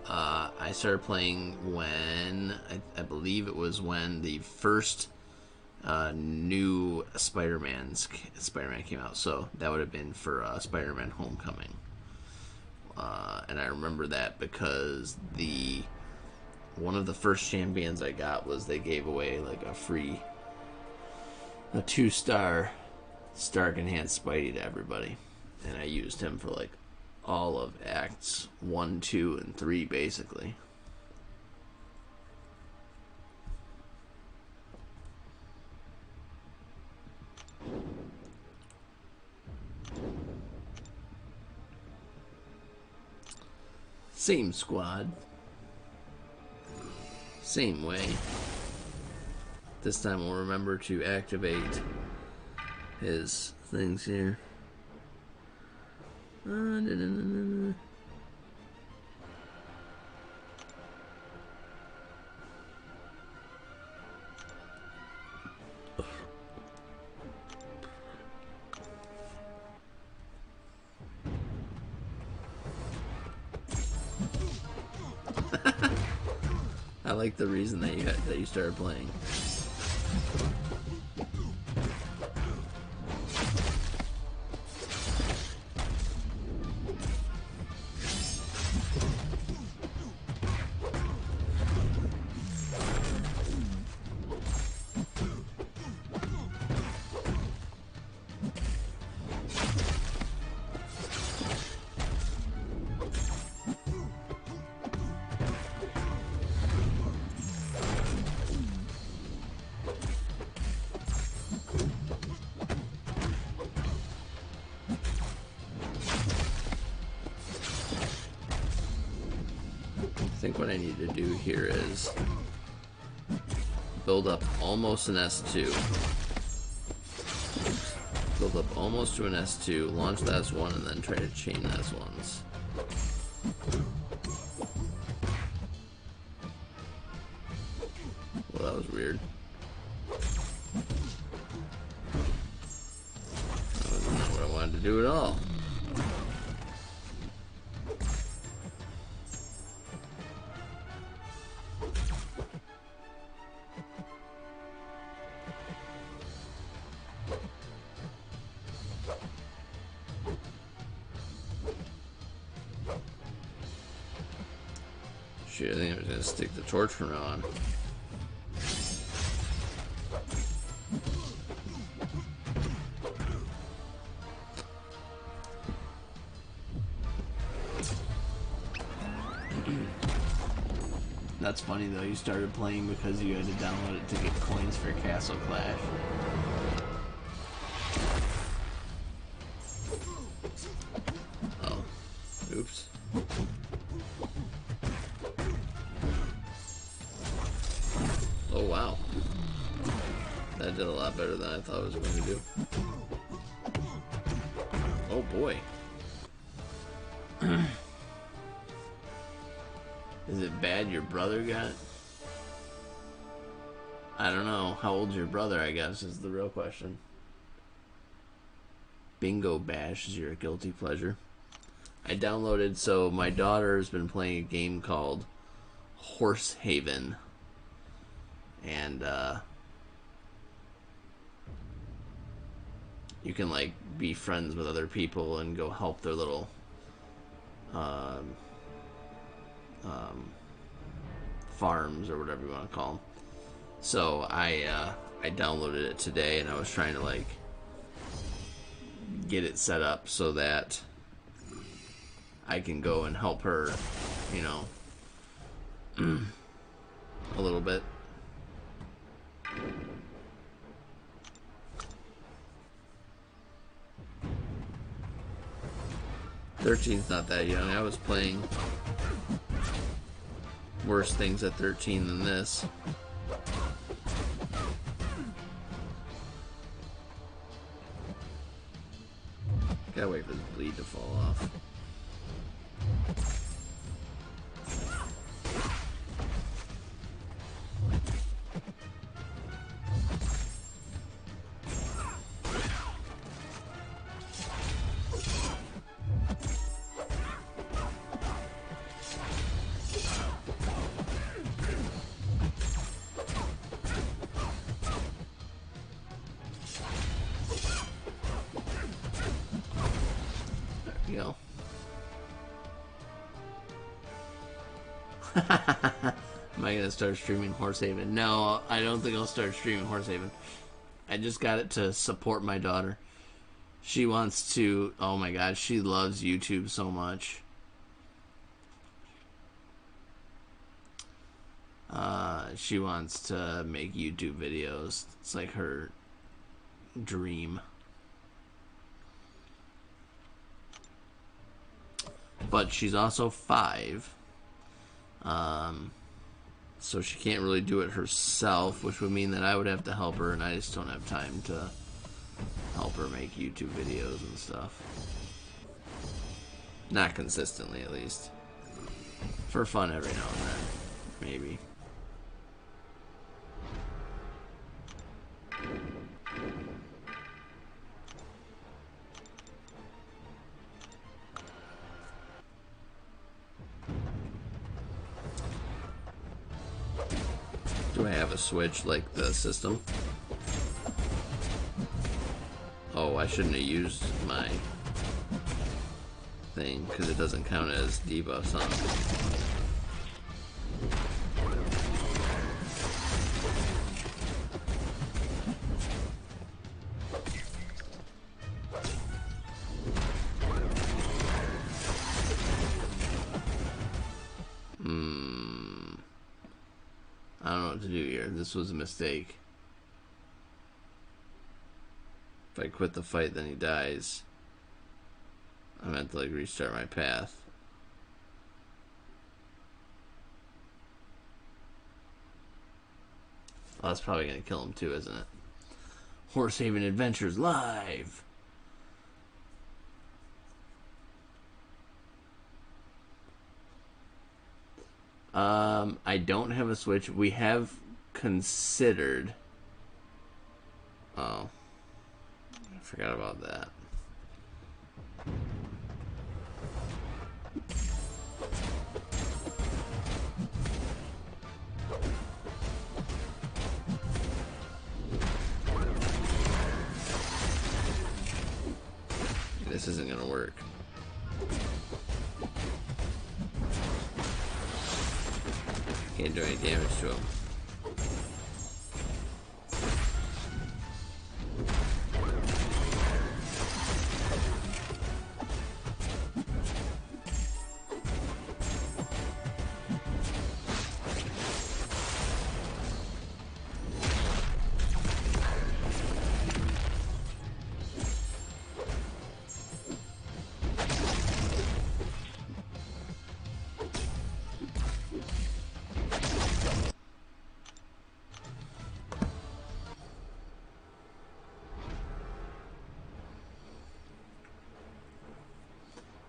I started playing when I believe it was when the first new Spider-Man came out. So that would have been for Spider-Man Homecoming. And I remember that because one of the first champions I got was they gave away like a 2-star Stark Enhanced Spidey to everybody, and I used him for like all of acts 1, 2, and 3 basically. Same squad. Same way. This time we'll remember to activate his things here. I like the reason that you started playing. I think what I need to do here is build up almost an S2. Build up almost to an S2, launch the S1, and then try to chain the S1s. Well, that was weird. That was not what I wanted to do at all. Shit, I think I was gonna stick the torch from now on. That's funny though, you started playing because you had to download it to get coins for Castle Clash. Oh. Oops. Oh wow. That did a lot better than I thought it was going to do. Oh boy. Is it bad your brother got? I don't know. How old's your brother, I guess, is the real question. Bingo Bash is your guilty pleasure. I downloaded, so my daughter's been playing a game called Horse Haven. And you can like be friends with other people and go help their little farms or whatever you want to call them. So I downloaded it today, and I was trying to like get it set up so that I can go and help her, you know, a little bit. Thirteen's not that young. I was playing worse things at 13 than this. Gotta wait for the bleed to fall off. Go. Am I gonna start streaming Horse Haven? No, I don't think I'll start streaming Horse Haven. I just got it to support my daughter. She wants to. Oh my god, she loves YouTube so much. She wants to make YouTube videos. It's like her dream. But she's also 5. So she can't really do it herself, which would mean that I would have to help her, and I just don't have time to help her make YouTube videos and stuff. Not consistently, at least. For fun every now and then, maybe. Do I have a switch like the system? Oh, I shouldn't have used my thing because it doesn't count as debuffs, huh? I don't know what to do here. This was a mistake. If I quit the fight, then he dies. I meant to like restart my path. Oh, that's probably gonna kill him too, isn't it? Horse Haven Adventures live. I don't have a Switch. We have considered. Oh, I forgot about that. This isn't gonna work. Can't do any damage to him.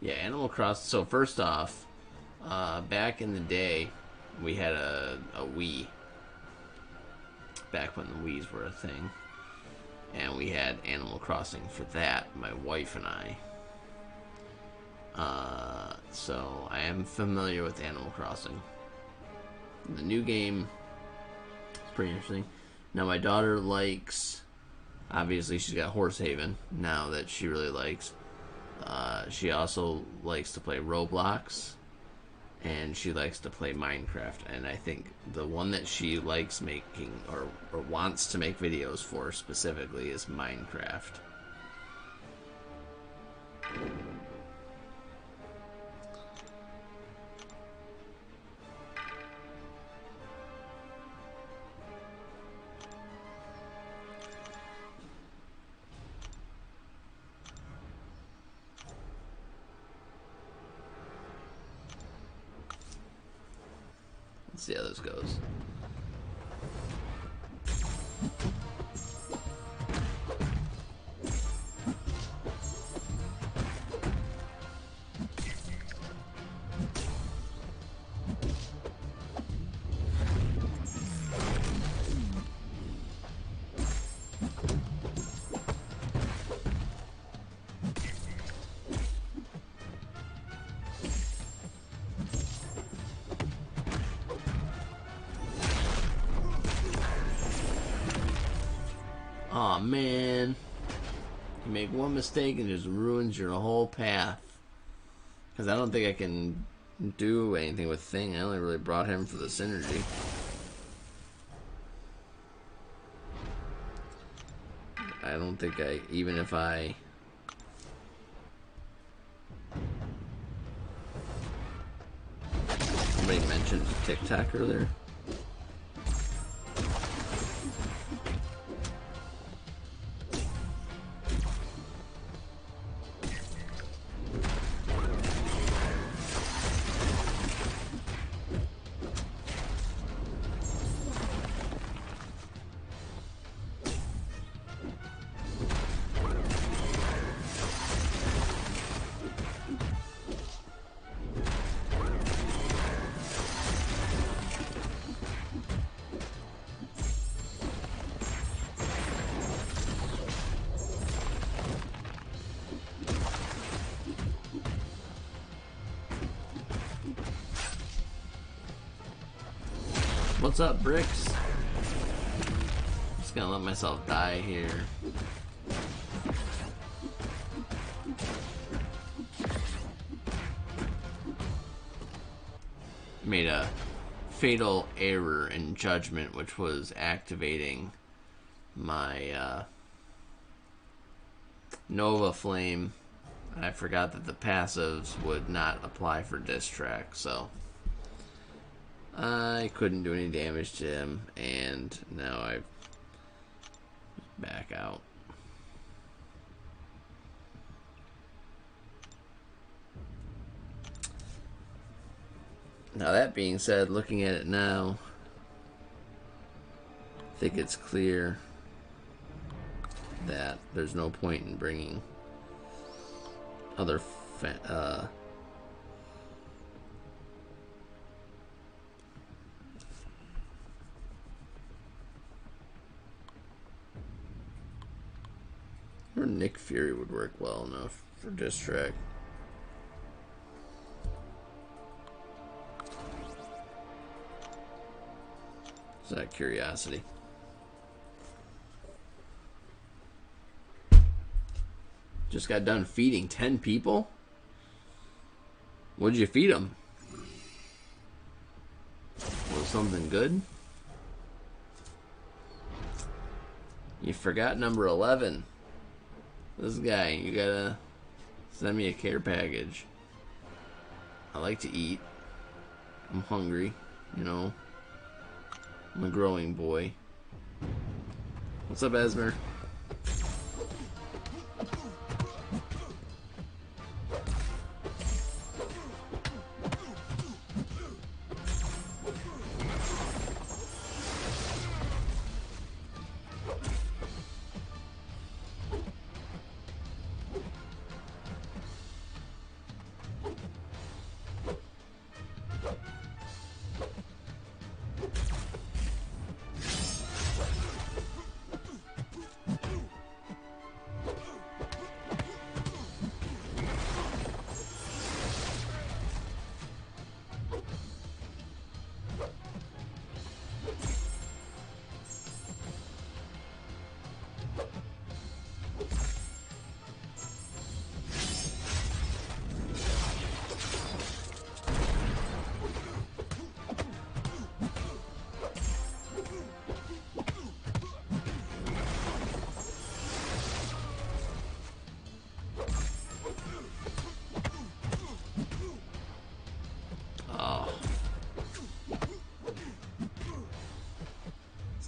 Yeah, Animal Crossing. So first off, back in the day, we had a Wii. Back when the Wiis were a thing. and we had Animal Crossing for that, my wife and I. So I am familiar with Animal Crossing. The new game is pretty interesting. Now my daughter likes, obviously she's got Horsehaven now that she really likes. She also likes to play Roblox, and she likes to play Minecraft. And I think the one that she likes making or wants to make videos for specifically is Minecraft. Let's see how this goes. Aw, man. You make one mistake and it just ruins your whole path. Because I don't think I can do anything with Thing. I only really brought him for the synergy. I don't think even if I... Somebody mentioned TikTok earlier. What's up, Bricks? Just gonna let myself die here. Made a fatal error in judgment, which was activating my Nova Flame. I forgot that the passives would not apply for Diss Track, so I couldn't do any damage to him, and now I back out. Now that being said, looking at it now, I think it's clear that there's no point in bringing other or Nick Fury would work well enough for Diss Track. Just out of curiosity. Just got done feeding 10 people? What'd you feed them? Was something good? You forgot number 11. This guy, you gotta send me a care package. I like to eat. I'm hungry, you know. I'm a growing boy. What's up, Esmer?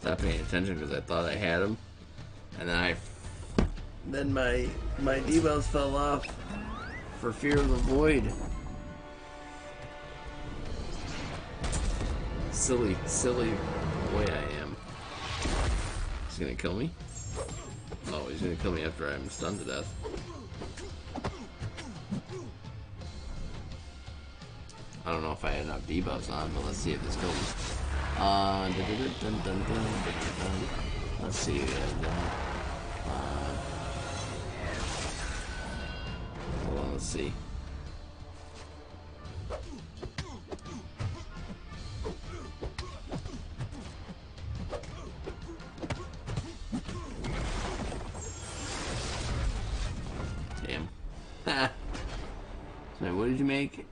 stopped paying attention because I thought I had him, and then my debuffs fell off for fear of the void. Silly boy I am. He's gonna kill me? Oh, he's gonna kill me after I'm stunned to death. I don't know if I had enough debuffs on, but let's see if this kills me. Let's see. Hold on, let's see. Damn. So what did you make?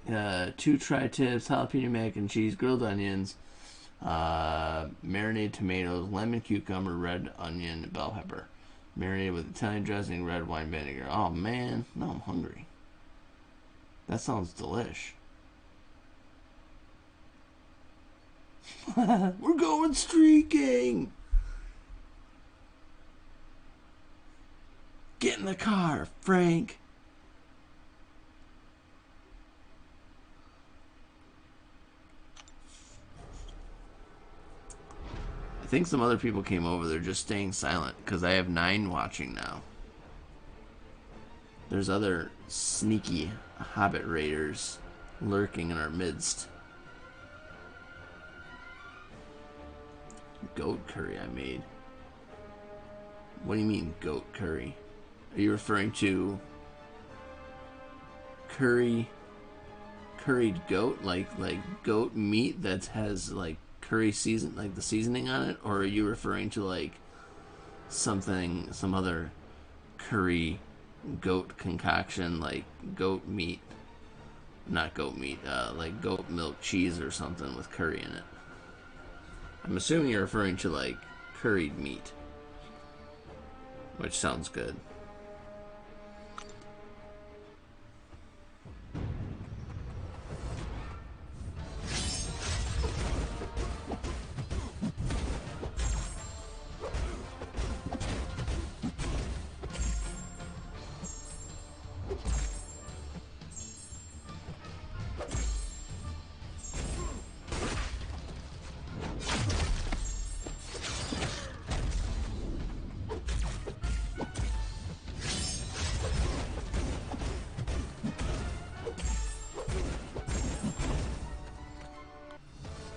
2 tri-tips, jalapeno mac and cheese, grilled onions, marinated tomatoes, lemon, cucumber, red onion, bell pepper. Marinated with Italian dressing, red wine vinegar. Oh man, now I'm hungry. That sounds delish. We're going streaking! Get in the car, Frank! I think some other people came over. They're just staying silent because I have 9 watching now. There's other sneaky Hobbit raiders lurking in our midst. Goat curry I made. What do you mean goat curry? Are you referring to curried goat, like goat meat that has like curry season, like the seasoning on it, or are you referring to like some other curry goat concoction, like goat meat, not goat meat, like goat milk cheese or something with curry in it? I'm assuming you're referring to like curried meat, which sounds good.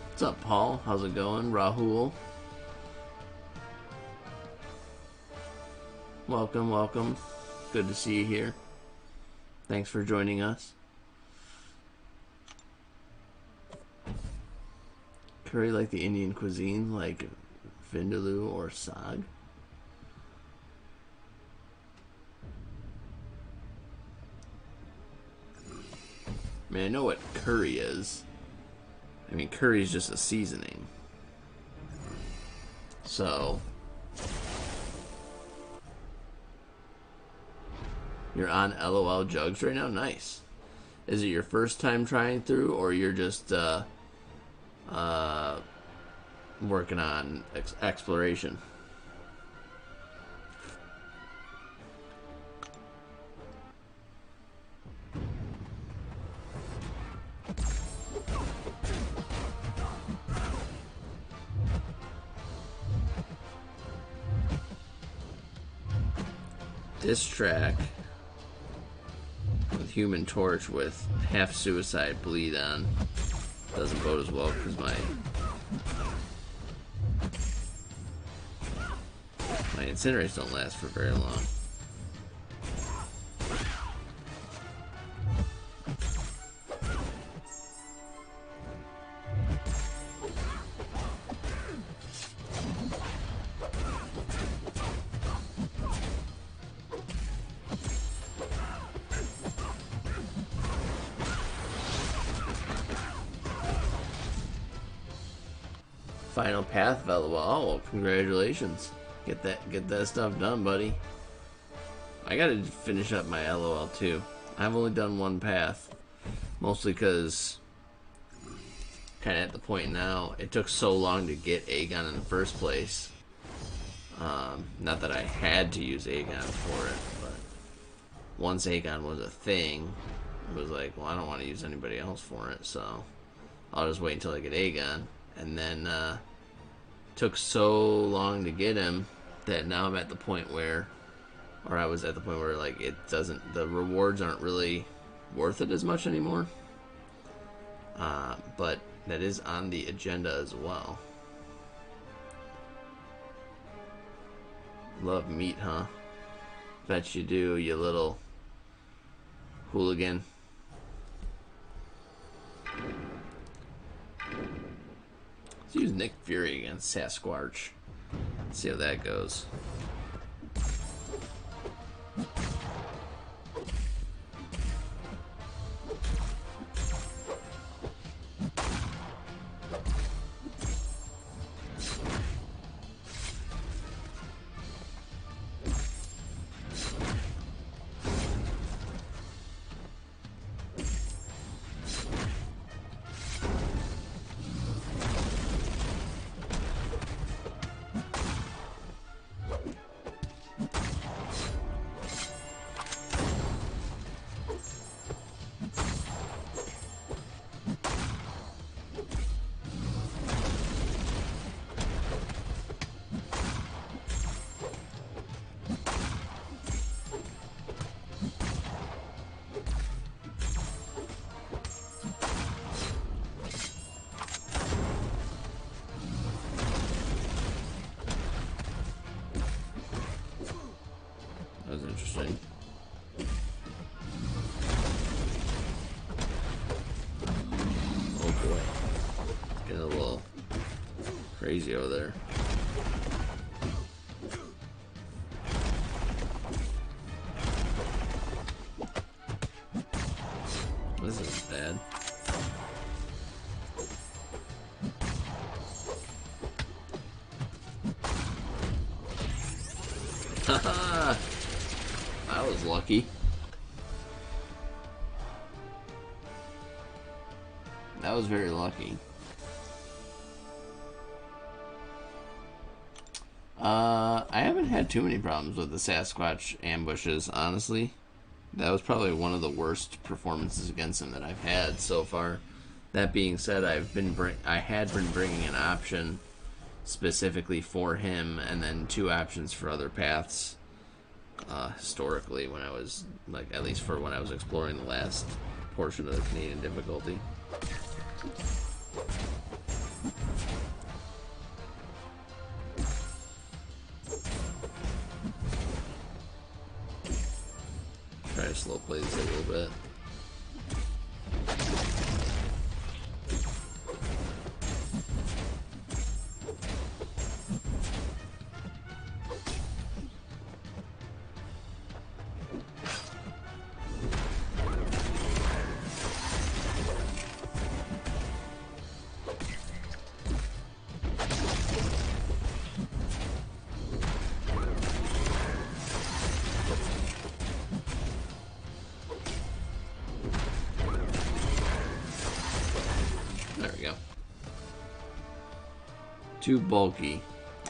What's up, Paul? How's it going? Rahul? Welcome, welcome. Good to see you here. Thanks for joining us. Curry like the Indian cuisine, like vindaloo or saag? I mean, I know what curry is. I mean, curry is just a seasoning. So, you're on LOL Jugs right now? Nice. Is it your first time trying through, or you're just working on exploration? This track with Human Torch with half suicide bleed on doesn't bode as well because my incinerators don't last for very long. Final path, LOL. Oh, well, congratulations. Get that stuff done, buddy. I gotta finish up my LOL too. I've only done 1 path, mostly because kind of at the point now. It took so long to get Aegon in the first place. Not that I had to use Aegon for it, but once Aegon was a thing, it was like, well, I don't want to use anybody else for it, so I'll just wait until I get Aegon. And then took so long to get him that now I'm at the point where, or I was at the point where, like, it doesn't, the rewards aren't really worth it as much anymore. But that is on the agenda as well. Love meat, huh? Bet you do, you little hooligan. Let's use Nick Fury against Sasquatch. See how that goes. That was interesting. Oh boy. It's getting a little crazy over there. This is bad. Haha! I was lucky. That was very lucky. I haven't had too many problems with the Sasquatch ambushes, honestly. That was probably one of the worst performances against him that I've had so far. That being said, I had been bringing an option specifically for him, and then 2 options for other paths. Historically, when I was, like, at least for when I was exploring the last portion of the Canadian difficulty. Try to slow play this a little bit. There we go. Too bulky.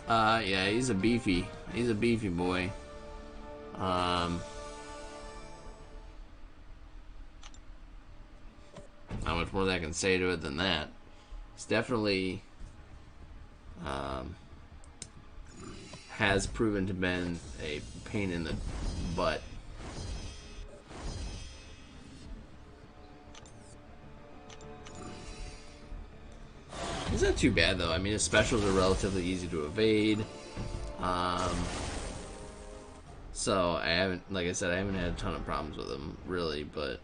Yeah, he's a beefy boy. Not much more that I can say to it than that. It's definitely has proven to been a pain in the butt. It's not too bad though. I mean, his specials are relatively easy to evade. So I haven't, like I said, I haven't had a ton of problems with him really, but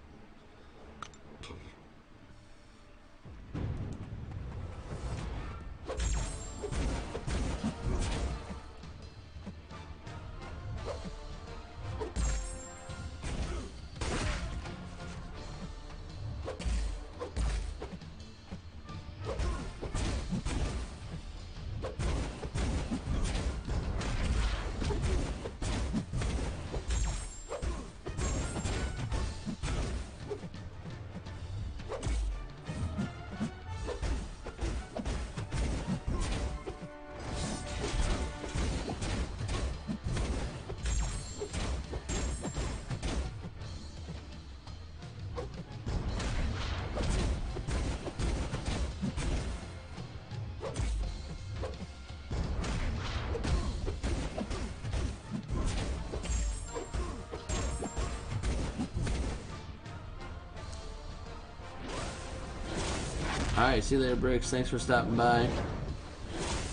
Alright, see you later, Bricks. Thanks for stopping by.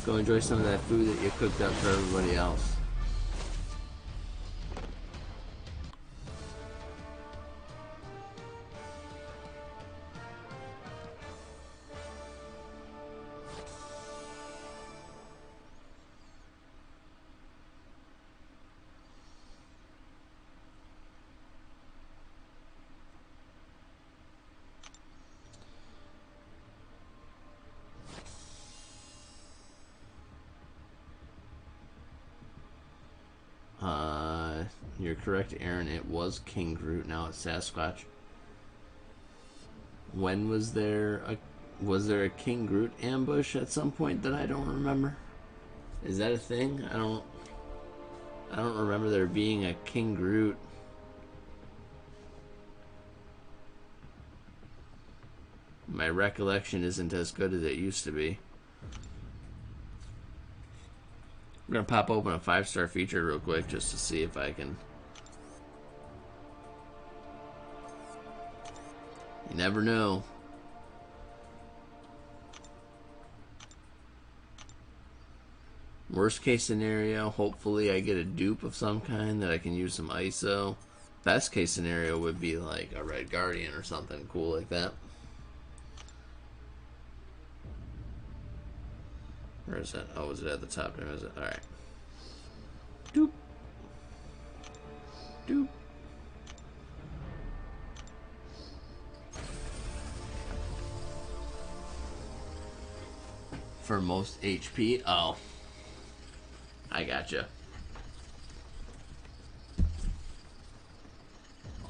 Go enjoy some of that food that you cooked up for everybody else. You're correct, Aaron. It was King Groot. Now it's Sasquatch. When was there a King Groot ambush at some point that I don't remember? Is that a thing? I don't remember there being a King Groot. My recollection isn't as good as it used to be. I'm gonna pop open a 5-star feature real quick just to see if I can. You never know. Worst case scenario, hopefully I get a dupe of some kind that I can use some ISO. Best case scenario would be like a Red Guardian or something cool like that. Where is that? Oh, is it at the top there? Is it? Alright. Doop. Doop. For most HP? Oh. I gotcha.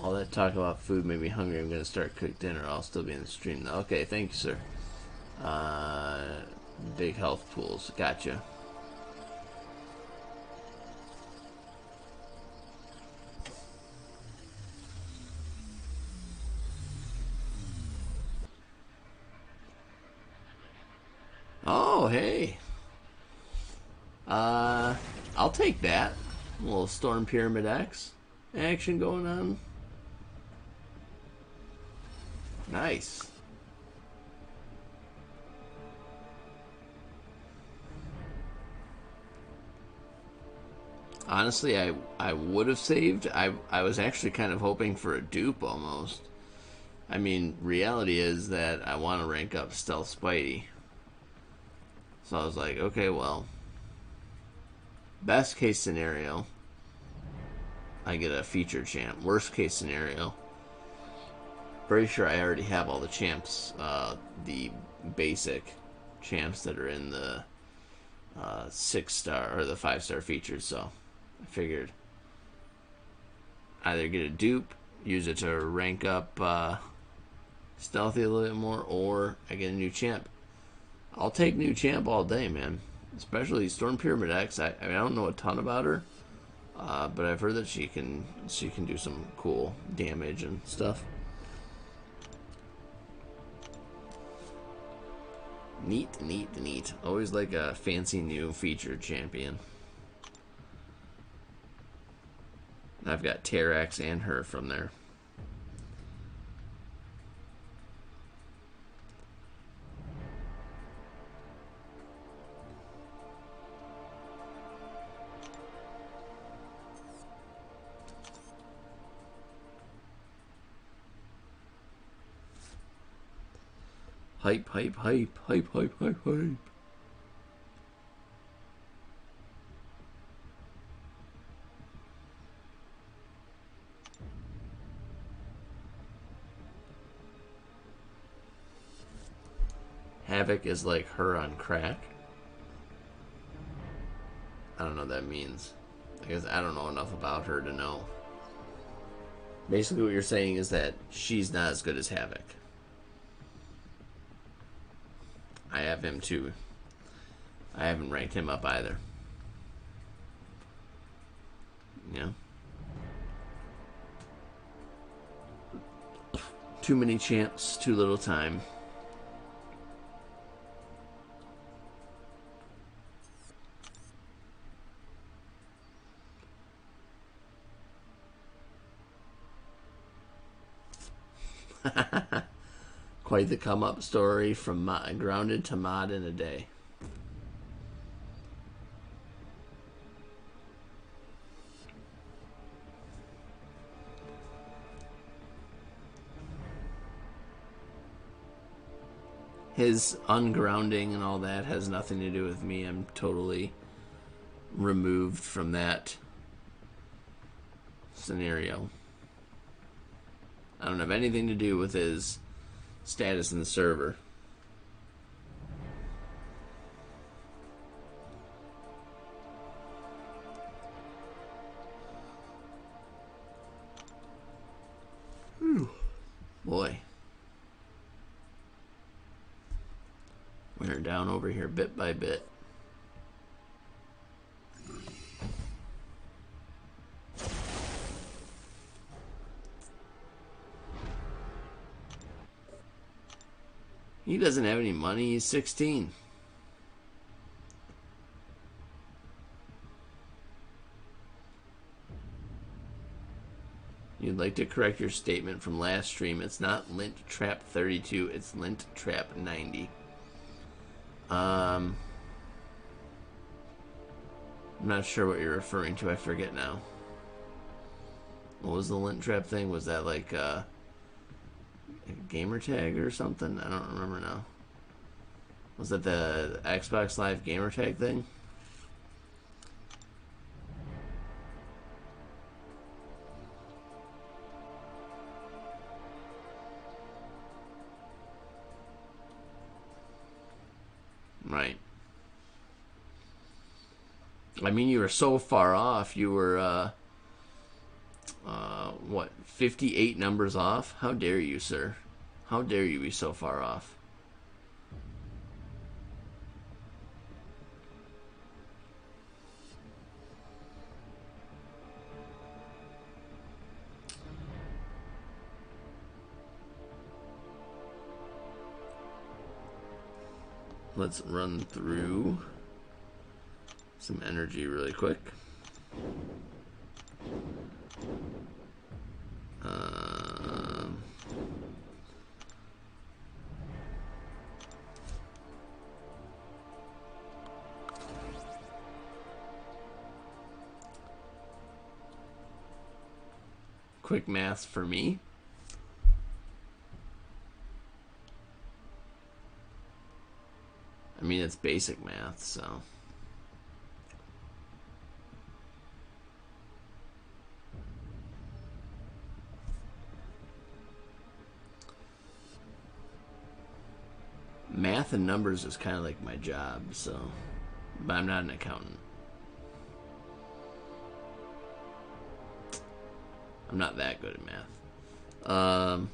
All that talk about food made me hungry. I'm gonna start cook dinner. I'll still be in the stream though. Okay, thank you, sir. Big health pools. Gotcha. Oh, hey. I'll take that. A little Storm Pyramid X action going on. Nice. Honestly, I would have saved. I was actually kind of hoping for a dupe almost. I mean, reality is that I want to rank up Stealth Spidey. So I was like, okay, well, best case scenario, I get a feature champ. Worst case scenario, pretty sure I already have all the champs, the basic champs that are in the 6-star or the 5-star features. So I figured either get a dupe, use it to rank up stealthy a little bit more, or I get a new champ. I'll take new champ all day, man. Especially Storm Pyramid X. I mean, I don't know a ton about her, but I've heard that she can do some cool damage and stuff. Neat, neat, neat. Always like a fancy new featured champion. I've got Terrax and her from there. Hype, hype, hype, hype, hype, hype, hype. Havoc is like her on crack. I don't know what that means. I guess I don't know enough about her to know. Basically what you're saying is that she's not as good as Havoc. I have him too. I haven't ranked him up either. Yeah. Too many champs, too little time. Quite the come up story from grounded to mod in a day. His ungrounding and all that has nothing to do with me. I'm totally removed from that scenario. I don't have anything to do with his status in the server. Whew. Boy. We're down over here bit by bit. He doesn't have any money. He's 16. You'd like to correct your statement from last stream. It's not Lint Trap 32. It's Lint Trap 90. I'm not sure what you're referring to. I forget now. What was the Lint Trap thing? Was that like a gamer tag or something? I don't remember now. Was that the Xbox Live gamer tag thing? Right. I mean, you were so far off. You were, what, 58 numbers off? How dare you, sir? How dare you be so far off? Let's run through some energy really quick. Quick math for me. I mean, it's basic math, so. Math and numbers is kind of like my job, so. But I'm not an accountant. I'm not that good at math.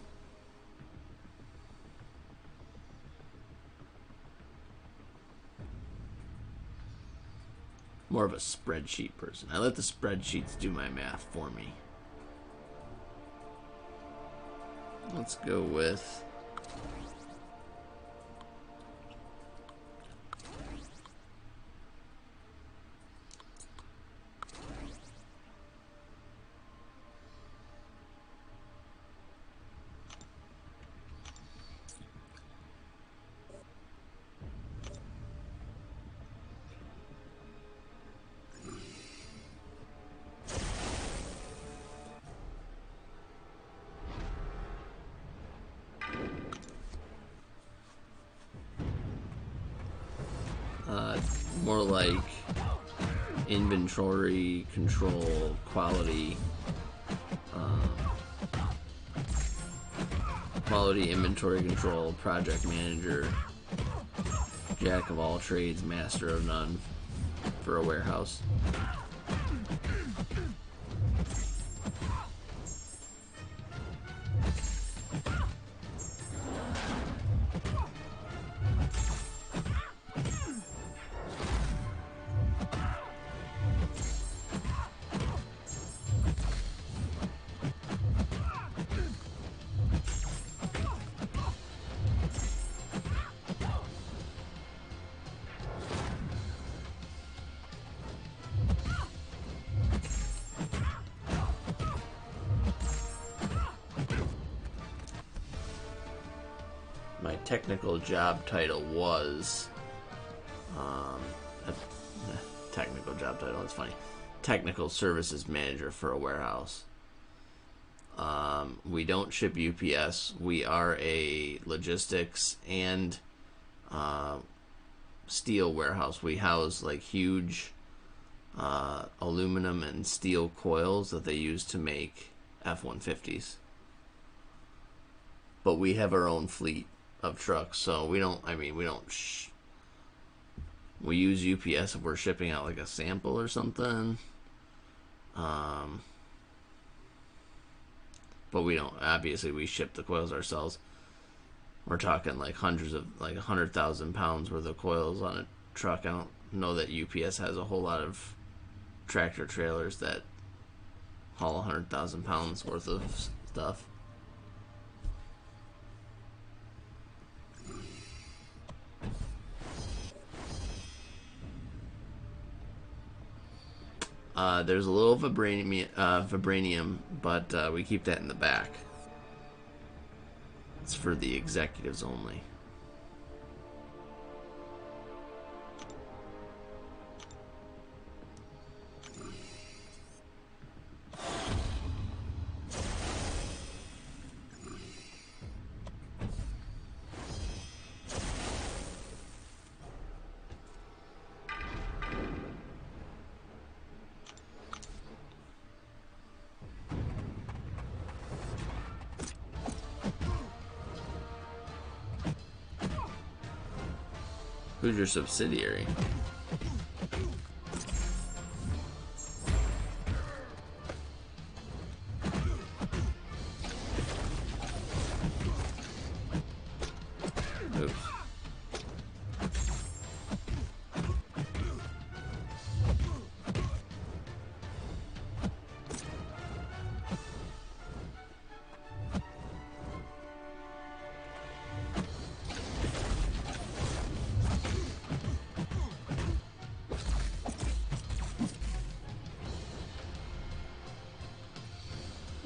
More of a spreadsheet person. I let the spreadsheets do my math for me. Let's go with more like inventory control, quality, quality inventory control, project manager, jack of all trades, master of none for a warehouse. technical job title was a technical job title. It's funny. Technical services manager for a warehouse. We don't ship UPS. We are a logistics and steel warehouse. We house like huge aluminum and steel coils that they use to make F-150s. But we have our own fleet of trucks, so we don't. I mean, we don't. We use UPS if we're shipping out like a sample or something. But we don't. Obviously, we ship the coils ourselves. We're talking like hundreds of, like 100,000 pounds worth of coils on a truck. I don't know that UPS has a whole lot of tractor trailers that haul 100,000 pounds worth of stuff. There's a little vibranium, but we keep that in the back. It's for the executives only. Who's your subsidiary? Oops.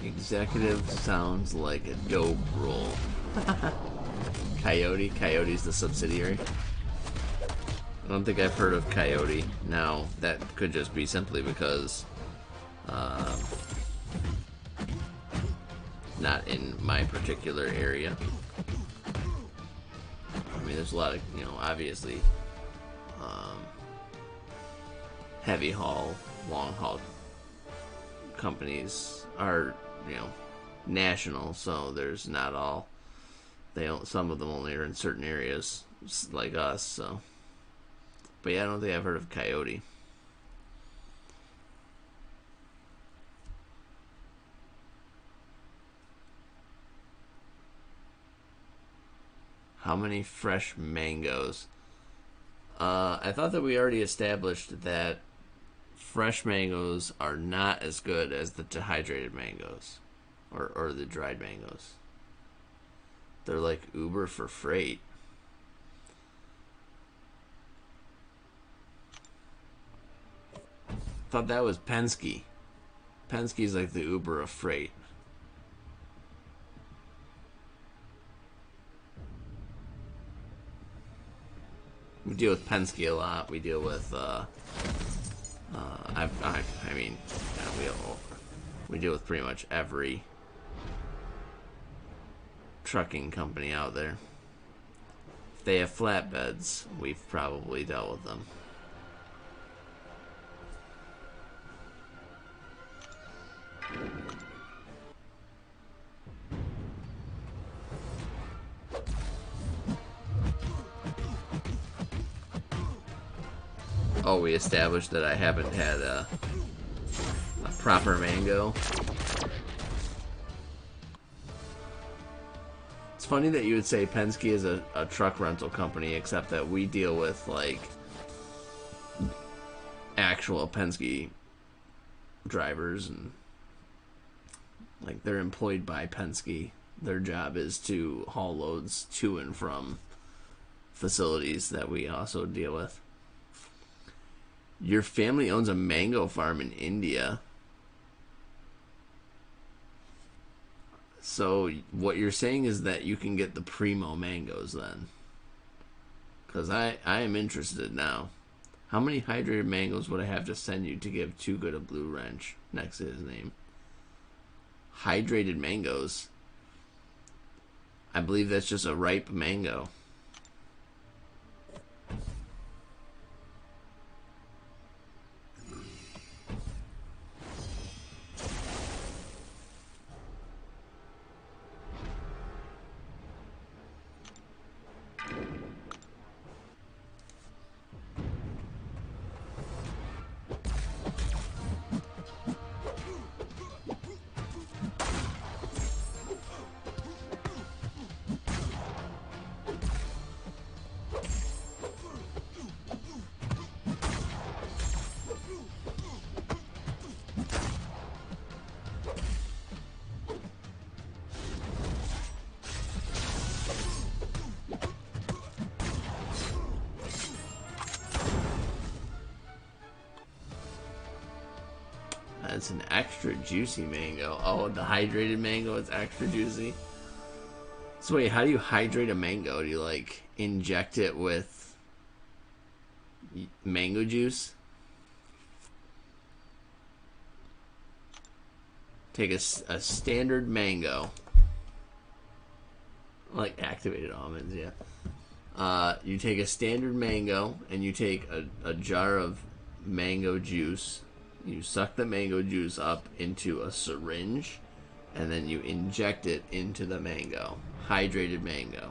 Executive sounds like a dope roll. Coyote? Coyote's the subsidiary? I don't think I've heard of Coyote. Now, that could just be simply because not in my particular area. I mean, there's a lot of, obviously heavy haul, long haul companies are, national, so there's not all, some of them only are in certain areas like us, so. But yeah, I don't think I've heard of Coyote. How many fresh mangoes? I thought that we already established that fresh mangoes are not as good as the dehydrated mangoes or the dried mangoes. They're like Uber for freight. Thought that was Penske. Penske's like the Uber of freight. We deal with Penske a lot. We deal with I mean, we deal with pretty much every trucking company out there. If they have flatbeds, we've probably dealt with them. Oh, we established that I haven't had a proper mango. It's funny that you would say Penske is a truck rental company, except that we deal with like actual Penske drivers, and like they're employed by Penske. Their job is to haul loads to and from facilities that we also deal with. Your family owns a mango farm in India. So what you're saying is that you can get the primo mangoes then? Because I am interested now. How many hydrated mangoes would I have to send you to give Too Good a Blue Wrench next to his name? Hydrated mangoes? I believe that's just a ripe mango. That's an extra juicy mango. Oh, the hydrated mango is extra juicy. So wait, how do you hydrate a mango? Do you like inject it with mango juice? Take a standard mango, like activated almonds, yeah. You take a standard mango and you take a jar of mango juice. You suck the mango juice up into a syringe and then you inject it into the mango. Hydrated mango.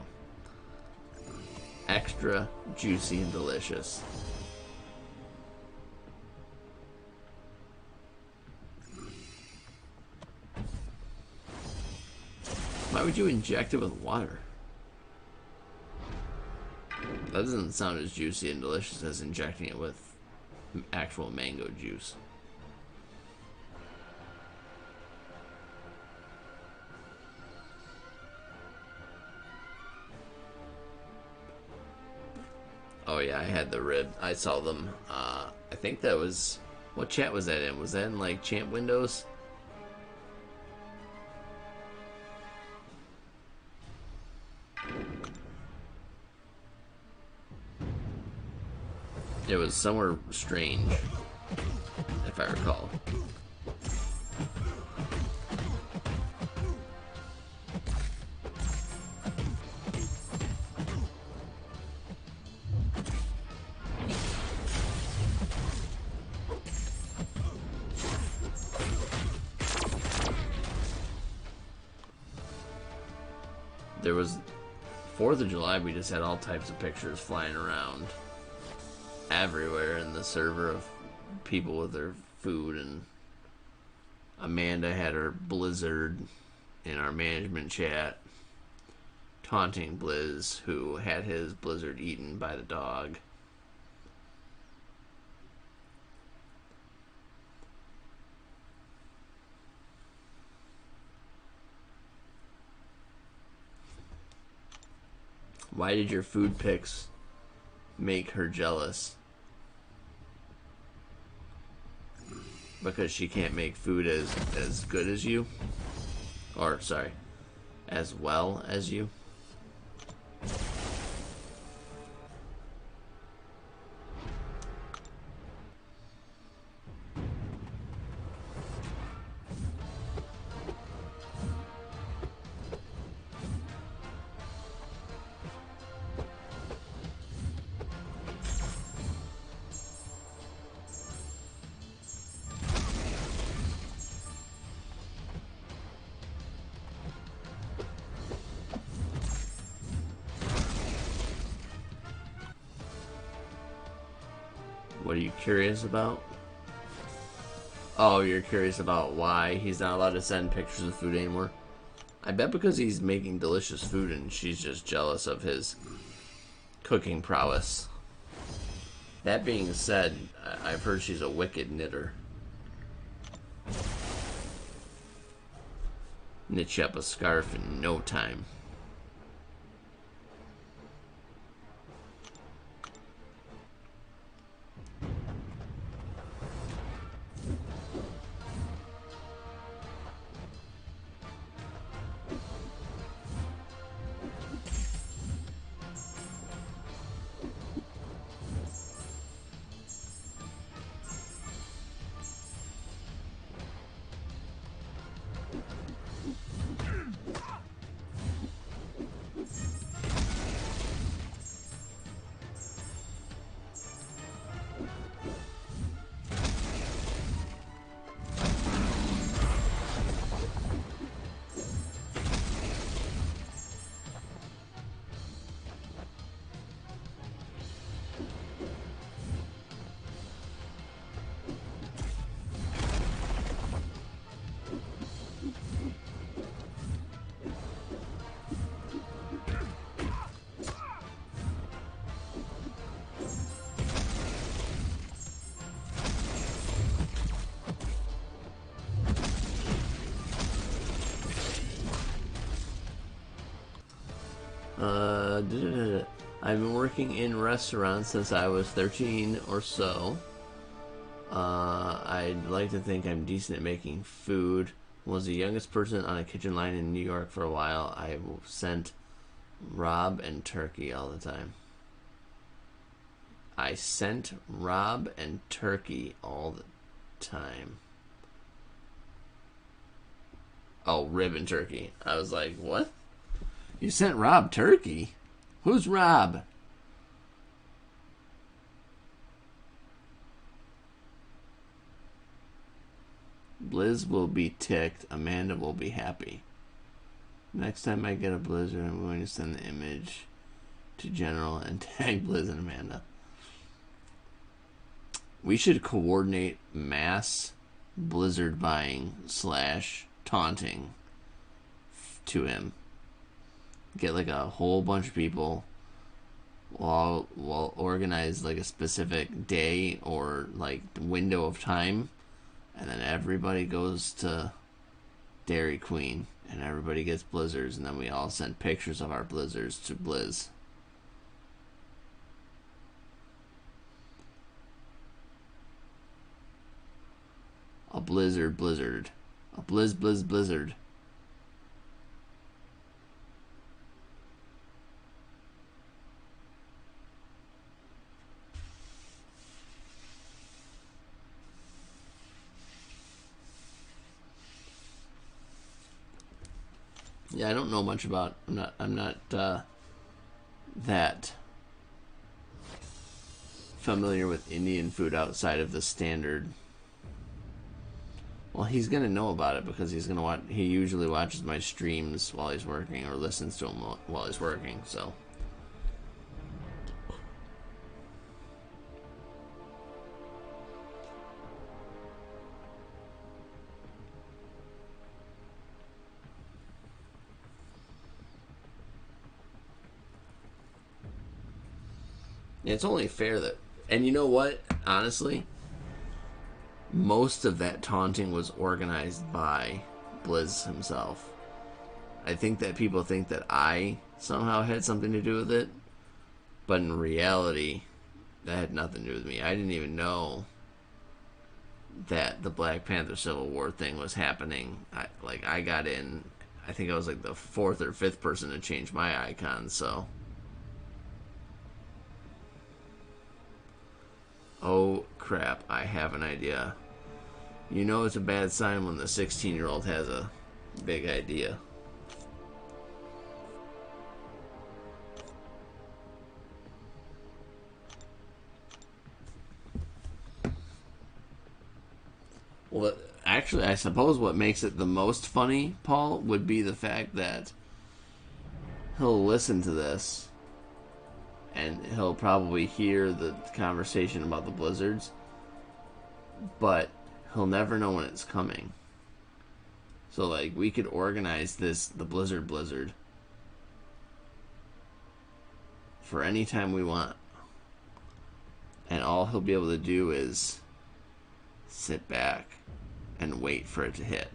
Extra juicy and delicious. Why would you inject it with water? That doesn't sound as juicy and delicious as injecting it with actual mango juice. Oh yeah, I had the rib. I saw them. I think that was... What chat was that in? Was that in like Champ Windows? It was somewhere strange, if I recall. There was 4th of July, we just had all types of pictures flying around everywhere in the server of people with their food, and Amanda had her Blizzard in our management chat, taunting Blizz, who had his Blizzard eaten by the dog. Why did your food pics make her jealous? Because she can't make food as good as you? Or, sorry, as well as you? What are you curious about? Oh, you're curious about why he's not allowed to send pictures of food anymore? I bet because he's making delicious food and she's just jealous of his cooking prowess. That being said, I've heard she's a wicked knitter. Knit you up a scarf in no time. I've been working in restaurants since I was 13 or so. I'd like to think I'm decent at making food. Was the youngest person on a kitchen line in New York for a while. I sent Rob and turkey all the time. I sent Rob and turkey all the time. Oh, rib and turkey. I was like, what? You sent Rob turkey? Who's Rob? Blizz will be ticked. Amanda will be happy. Next time I get a blizzard, I'm going to send the image to General and tag Blizz and Amanda. We should coordinate mass blizzard buying / taunting to him. Get like a whole bunch of people. We'll organize like a specific day or like window of time, and then everybody goes to Dairy Queen and everybody gets blizzards, and then we all send pictures of our blizzards to Blizz. A blizzard. A blizzard. Yeah, I don't know much about. I'm not that familiar with Indian food outside of the standard. Well, he's gonna know about it because he's gonna watch. He usually watches my streams while he's working or listens to them while he's working. So. It's only fair that, and you know what? Honestly, most of that taunting was organized by Blizz himself. I think that people think that I somehow had something to do with it, but in reality, that had nothing to do with me. I didn't even know that the Black Panther Civil War thing was happening. I got in. I think I was like the 4th or 5th person to change my icon. So. Oh crap, I have an idea. You know it's a bad sign when the 16-year-old has a big idea. Well, actually, I suppose what makes it the most funny, Paul, would be the fact that he'll listen to this and he'll probably hear the conversation about the blizzards, but he'll never know when it's coming. So, like, we could organize the blizzard, for any time we want. And all he'll be able to do is sit back and wait for it to hit.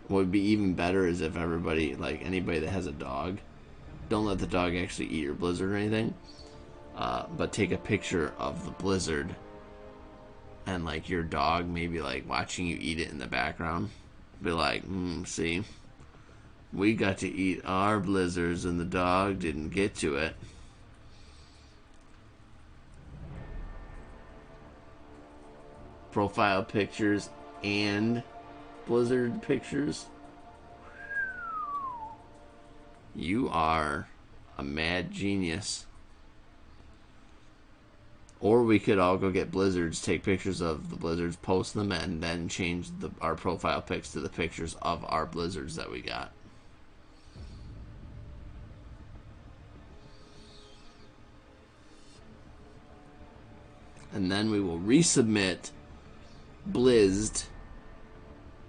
What would be even better is if everybody, like anybody that has a dog, don't let the dog actually eat your blizzard or anything, but take a picture of the blizzard and like your dog maybe like watching you eat it in the background. Be like, see, we got to eat our blizzards and the dog didn't get to it. Profile pictures and blizzard pictures. You are a mad genius. Or we could all go get blizzards, take pictures of the blizzards, post them, and then change our profile pics to the pictures of our blizzards that we got. And then we will resubmit Blizzed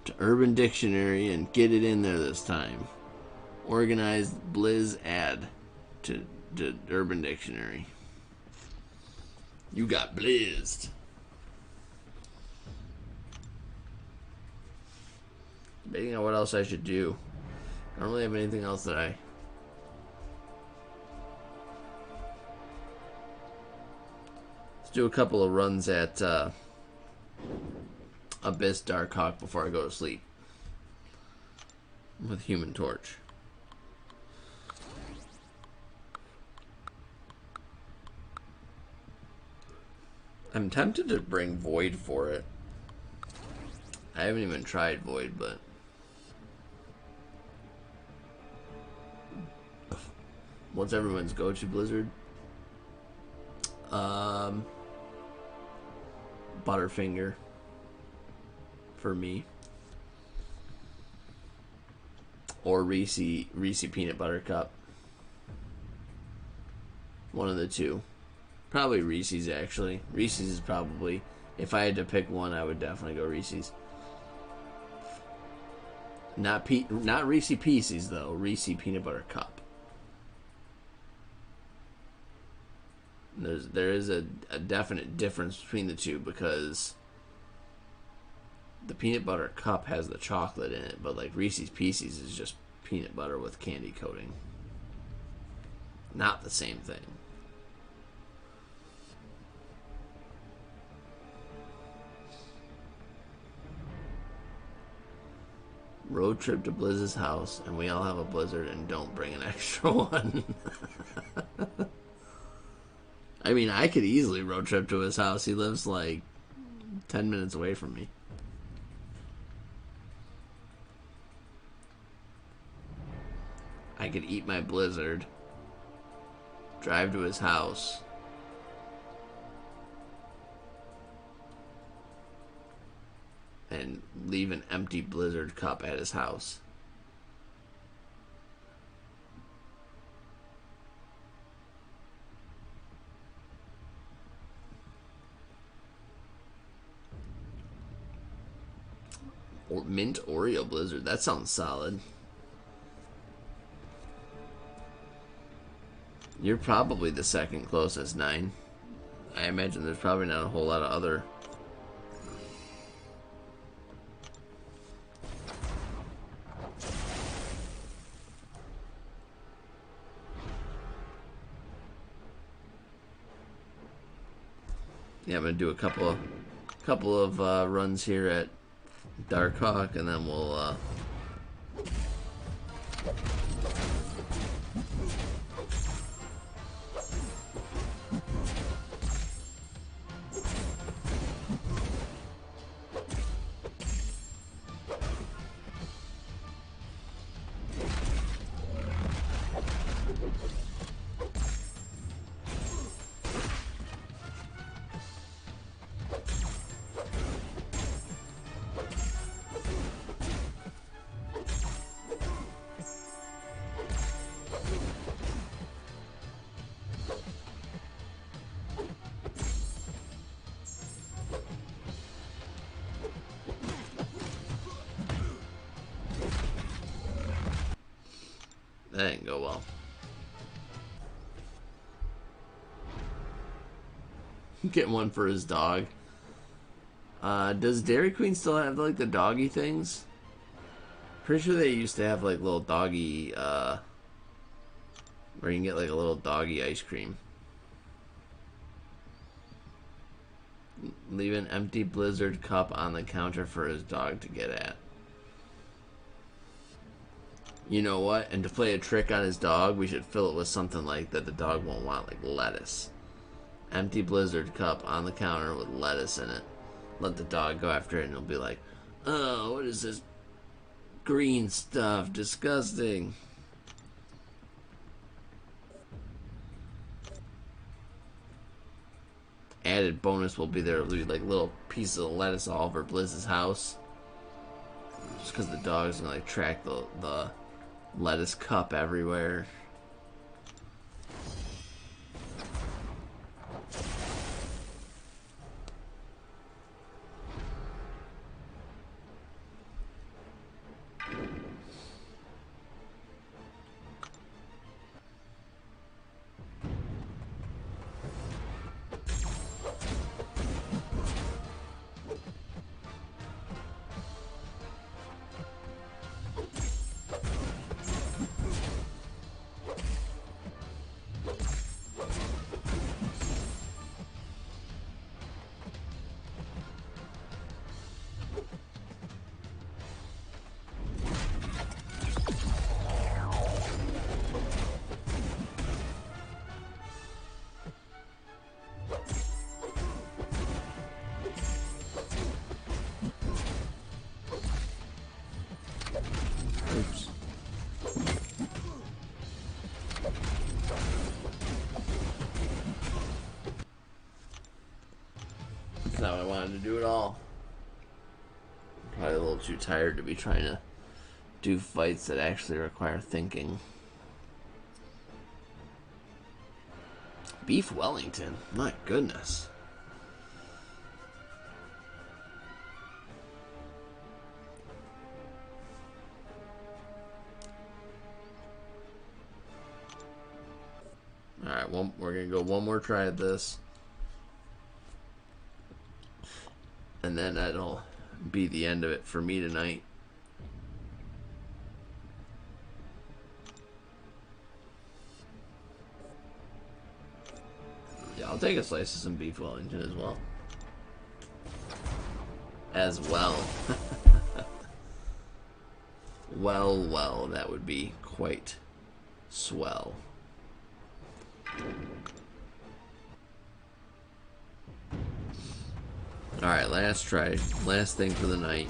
to Urban Dictionary and get it in there this time. Organized Blizz ad to Urban Dictionary. You got blizzed. Debating on what else I should do. I don't really have anything else that I... Let's do a couple of runs at Abyss Darkhawk before I go to sleep. With Human Torch. I'm tempted to bring Void for it. I haven't even tried Void, but... What's everyone's go-to Blizzard? Butterfinger. For me. Or Reese Peanut Butter Cup. One of the two. Probably Reese's, actually. Reese's is probably... If I had to pick one, I would definitely go Reese's. Not Reese Pieces, though. Reese Peanut Butter Cup. There is a definite difference between the two, because the peanut butter cup has the chocolate in it, but like Reese's Pieces is just peanut butter with candy coating. Not the same thing. Road trip to Blizz's house, and we all have a Blizzard, and don't bring an extra one. I mean, I could easily road trip to his house. He lives like 10 minutes away from me. I could eat my Blizzard, drive to his house, and leave an empty Blizzard cup at his house. Or mint Oreo Blizzard. That sounds solid. You're probably the second closest, 9. I imagine there's probably not a whole lot of other... Yeah, I'm gonna do a couple of runs here at Darkhawk, and then we'll that didn't go well. Get one for his dog. Does Dairy Queen still have like the doggy things? Pretty sure they used to have like little doggy, where you can get like a little doggy ice cream. Leave an empty Blizzard cup on the counter for his dog to get at. You know what? And to play a trick on his dog, we should fill it with something like that the dog won't want, like lettuce. Empty Blizzard cup on the counter with lettuce in it. Let the dog go after it, and he'll be like, "Oh, what is this green stuff? Disgusting." Added bonus will be there will be like little pieces of lettuce all over Blizz's house. Just because the dog's gonna like track the lettuce cup everywhere. how I wanted to do it all. Probably a little too tired to be trying to do fights that actually require thinking. Beef Wellington, my goodness. Alright, we're going to go one more try at this. And then that'll be the end of it for me tonight. Yeah, I'll take a slice of some beef Wellington as well. Well, that would be quite swell. Alright, last try. Last thing for the night.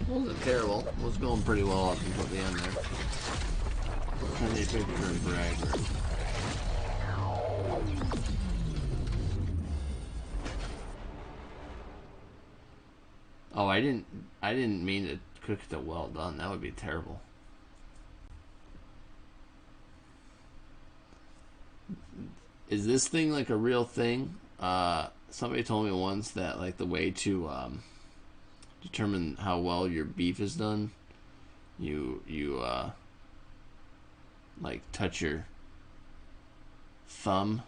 Wasn't terrible. It was going pretty well up until the end there. And they took it in brag room. Oh, I didn't mean to cook it to well done. That would be terrible. Is this thing like a real thing? Somebody told me once that like the way to determine how well your beef is done, you like touch your thumb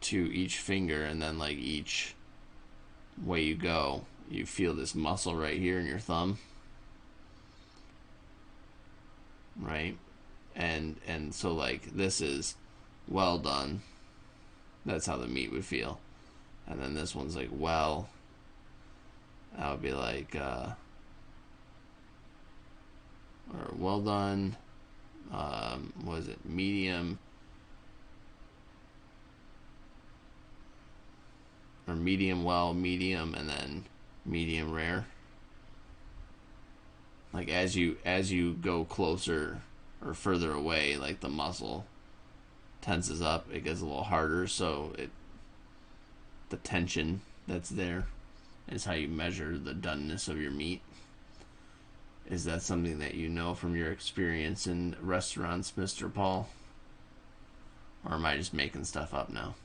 to each finger, and then like each way you go, you feel this muscle right here in your thumb, right? And so like this is well done. That's how the meat would feel. And then this one's like well. That would be like or well done. Was it medium? Or medium well, medium, and then medium rare. Like as you go closer or further away, like the muscle tenses up, it gets a little harder, so the tension that's there is how you measure the doneness of your meat. Is that something that you know from your experience in restaurants, Mr. Paul? Or am I just making stuff up now?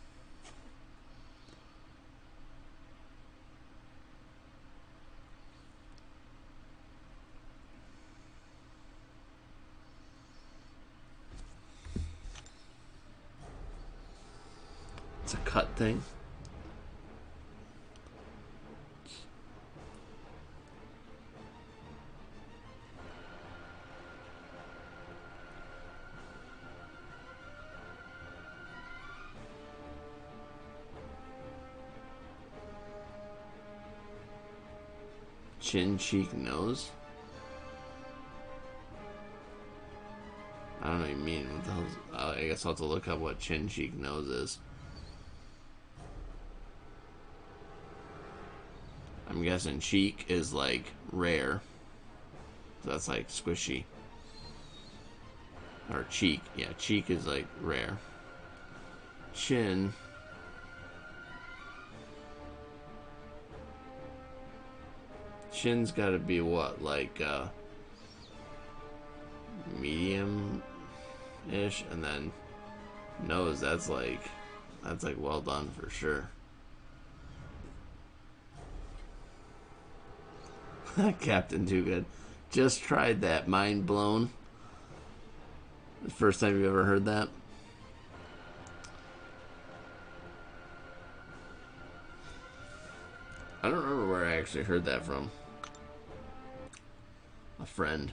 It's a cut thing. Chin, cheek, nose. I don't know what you mean. What the hell? I guess I'll have to look up what chin, cheek, nose is. I'm guessing cheek is like rare. So that's like squishy. Or cheek. Yeah, cheek is like rare. Chin. Chin's gotta be what? Like, medium-ish. And then nose, that's like well done for sure. Captain Too Good. Just tried that. Mind blown. The first time you ever heard that? I don't remember where I actually heard that from. A friend.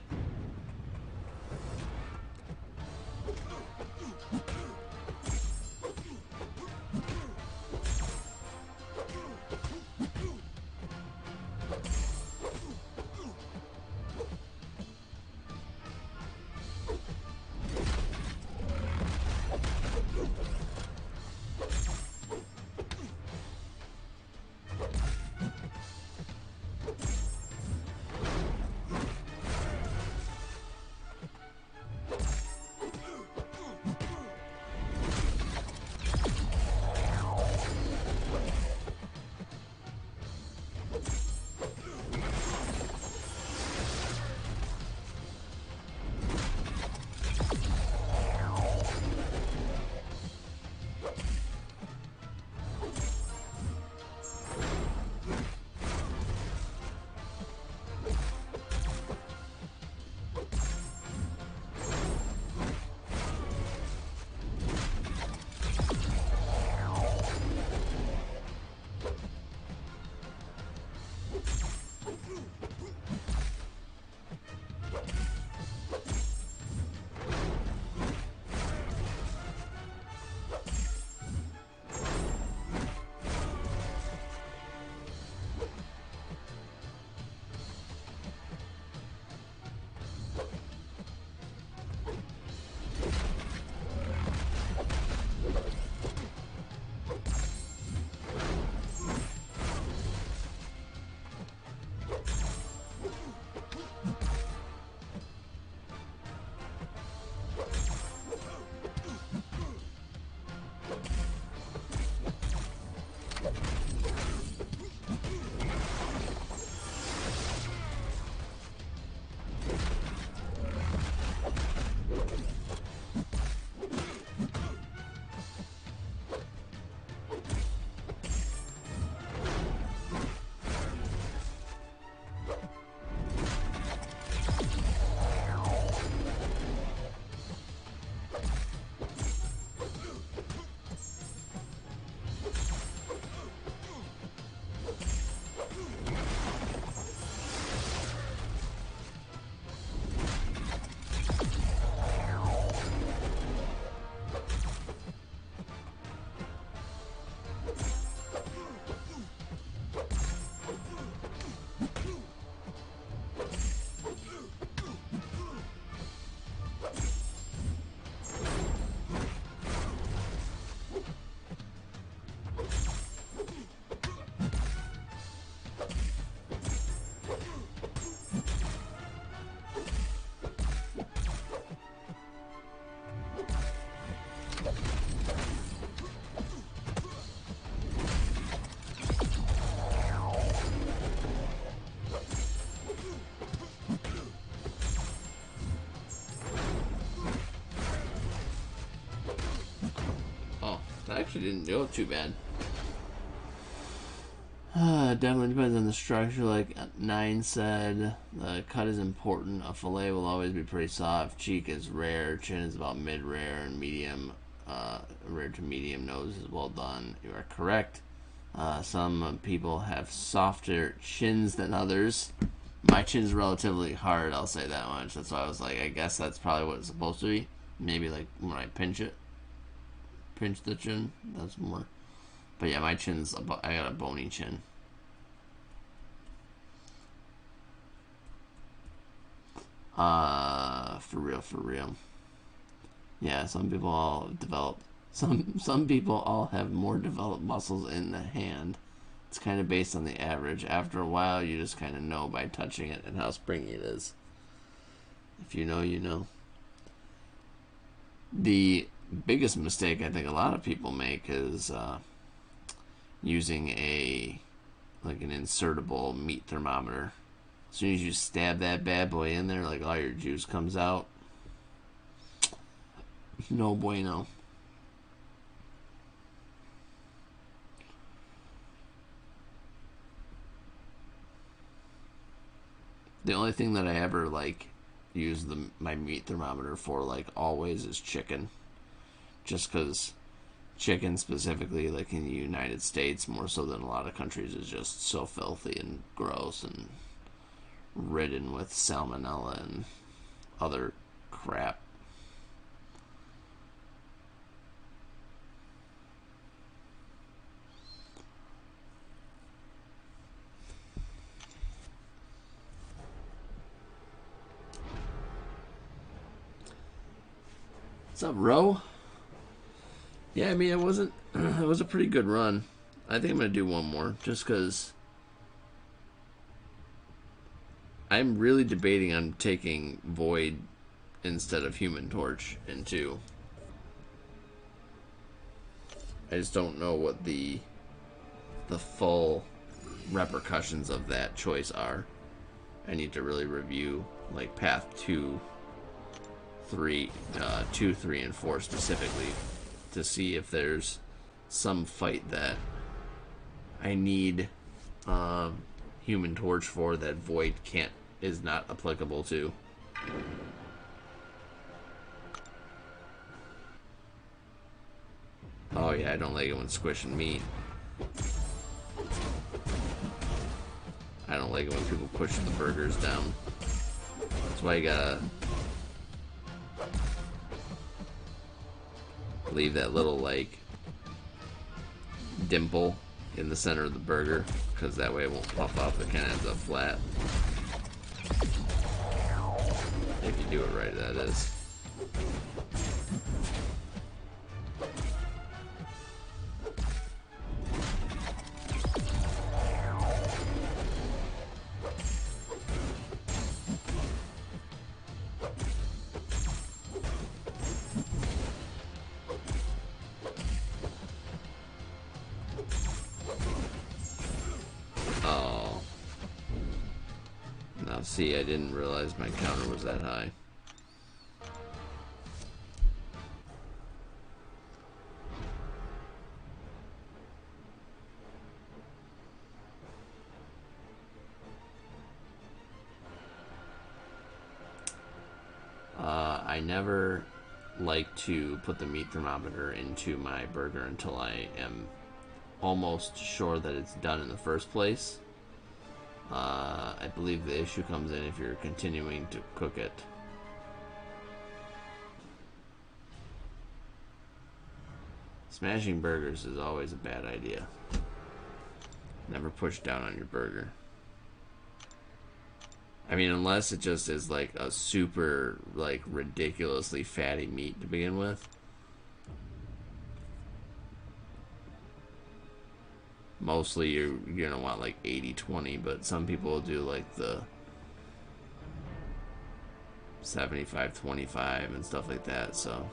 Actually didn't go too bad. Definitely depends on the structure. Like Nine said, the cut is important. A fillet will always be pretty soft. Cheek is rare. Chin is about mid-rare, and medium rare to medium nose is well done. You are correct. Some people have softer chins than others. My chin's relatively hard, I'll say that much. That's why I was like, I guess that's probably what it's supposed to be. Maybe like when I pinch the chin, that's more. But yeah, my chin's, I got a bony chin. For real. Yeah, some people all develop. Some people all have more developed muscles in the hand. It's kind of based on the average. After a while, you just kind of know by touching it and how springy it is. If you know, you know. The biggest mistake I think a lot of people make is using an insertable meat thermometer. As soon as you stab that bad boy in there, like all your juice comes out. No bueno. The only thing that I ever use my meat thermometer for always is chicken, just because chicken specifically in the United States more so than a lot of countries is just so filthy and gross and ridden with salmonella and other crap. What's up, Ro? Yeah, I mean, it wasn't. It was a pretty good run. I think I'm gonna do one more, just because I'm really debating on taking Void instead of Human Torch into. I just don't know what the full repercussions of that choice are. I need to really review path 2, 3, 2, 3, and 4 specifically to see if there's some fight that I need Human Torch for that Void is not applicable to. Oh yeah, I don't like it when squishing meat. I don't like it when people push the burgers down. That's why you gotta leave that little dimple in the center of the burger, because that way it won't puff up. It kind of ends up flat. If you do it right, that is. See, I didn't realize my counter was that high. I never like to put the meat thermometer into my burger until I am almost sure that it's done in the first place. I believe the issue comes in if you're continuing to cook it. Smashing burgers is always a bad idea. Never push down on your burger. I mean, unless it just is a super, ridiculously fatty meat to begin with. Mostly you're gonna want 80-20, but some people will do the 75-25 and stuff like that, so.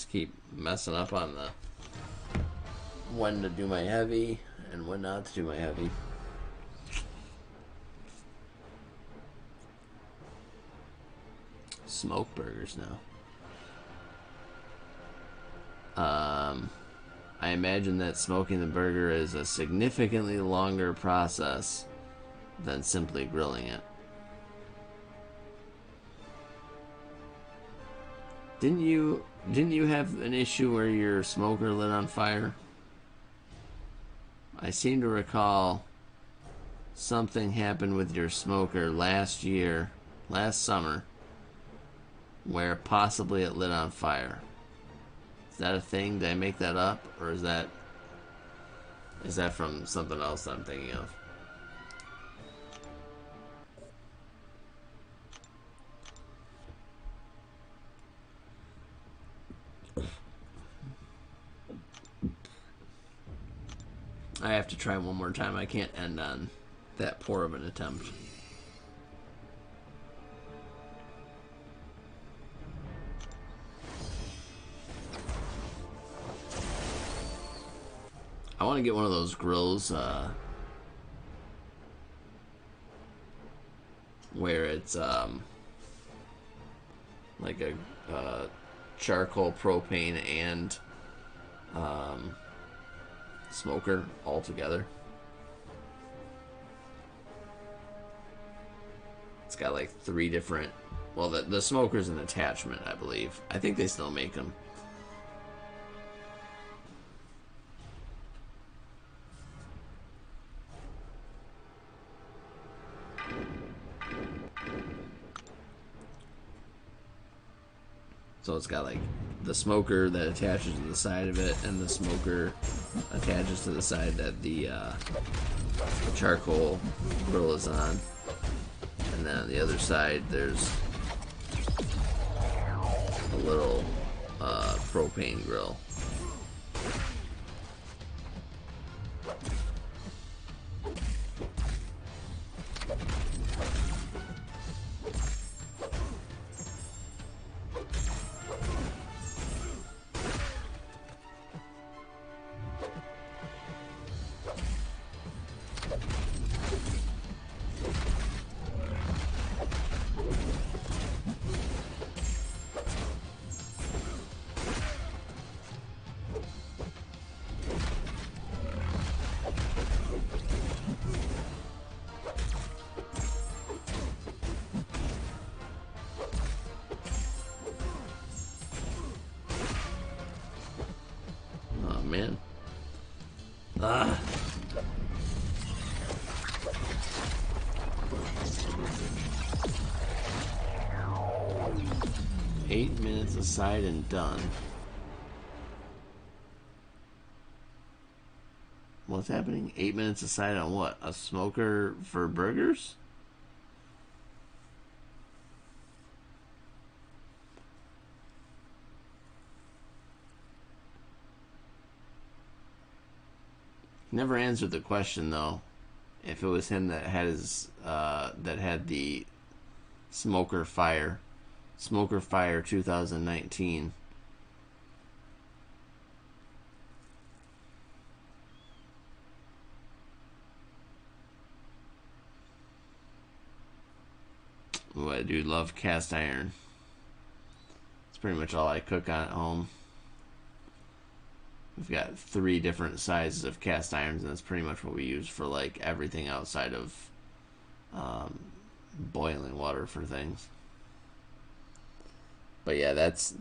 just keep messing up on the when to do my heavy and when not to do my heavy. Smoke burgers now. I imagine that smoking the burger is a significantly longer process than simply grilling it. Didn't you have an issue where your smoker lit on fire? I seem to recall something happened with your smoker last summer, where possibly it lit on fire. Is that a thing? Did I make that up? Or is that from something else that I'm thinking of? I have to try one more time. I can't end on that poor of an attempt. I want to get one of those grills where it's like a charcoal, propane, and smoker all together. It's got like 3 different. Well, the smoker's an attachment, I believe. I think they still make them. So it's got like the smoker that attaches to the side of it, and the smoker attaches to the side that the charcoal grill is on. And then on the other side, there's a little propane grill. Man. 8 minutes aside and done. What's happening? 8 minutes aside on what? A smoker for burgers? Never answered the question though. If it was him that had his that had the Smoker Fire 2019. Ooh, I do love cast iron. It's pretty much all I cook on at home. We've got 3 different sizes of cast irons, and that's pretty much what we use for like everything outside of boiling water for things. But yeah, that's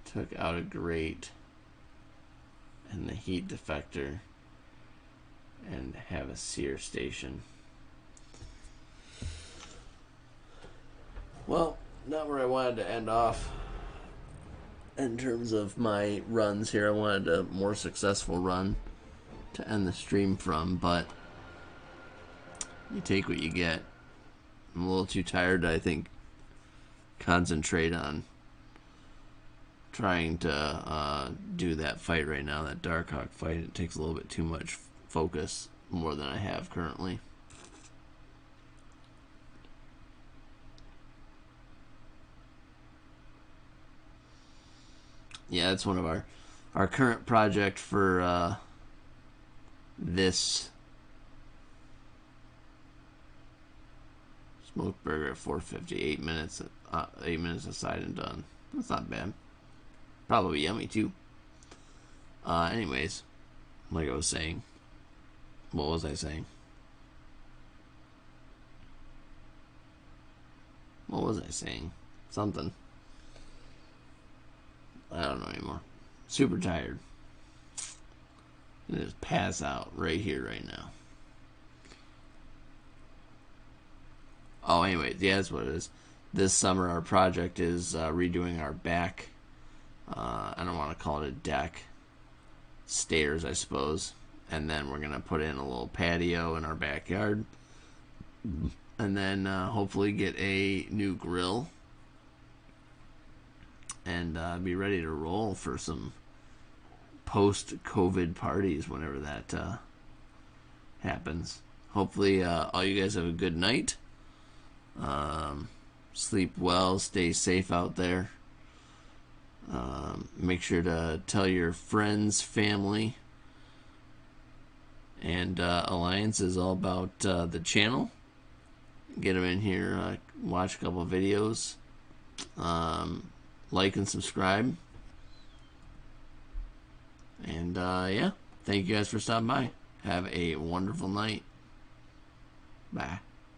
took out a grate and the heat defector and have a sear station. Well, not where I wanted to end off in terms of my runs here. I wanted a more successful run to end the stream from, but you take what you get. I'm a little too tired to, I think, concentrate on trying to do that fight right now, that Darkhawk fight. It takes a little bit too much focus, more than I have currently. Yeah, that's one of our current project for this smoked burger at 450. 8 minutes, 8 minutes aside and done. That's not bad. Probably yummy too. Anyways, like I was saying, what was I saying? What was I saying? Something. I don't know anymore. Super tired. I just pass out right here, right now. Oh, anyway, yeah, that's what it is. This summer, our project is redoing our back. I don't want to call it a deck. Stairs, I suppose. And then we're going to put in a little patio in our backyard. And then hopefully get a new grill. And be ready to roll for some post-COVID parties whenever that happens. Hopefully all you guys have a good night. Sleep well, stay safe out there. Make sure to tell your friends, family. And Alliance is all about the channel. Get them in here, watch a couple of videos. Like and subscribe. And yeah, thank you guys for stopping by. Have a wonderful night. Bye.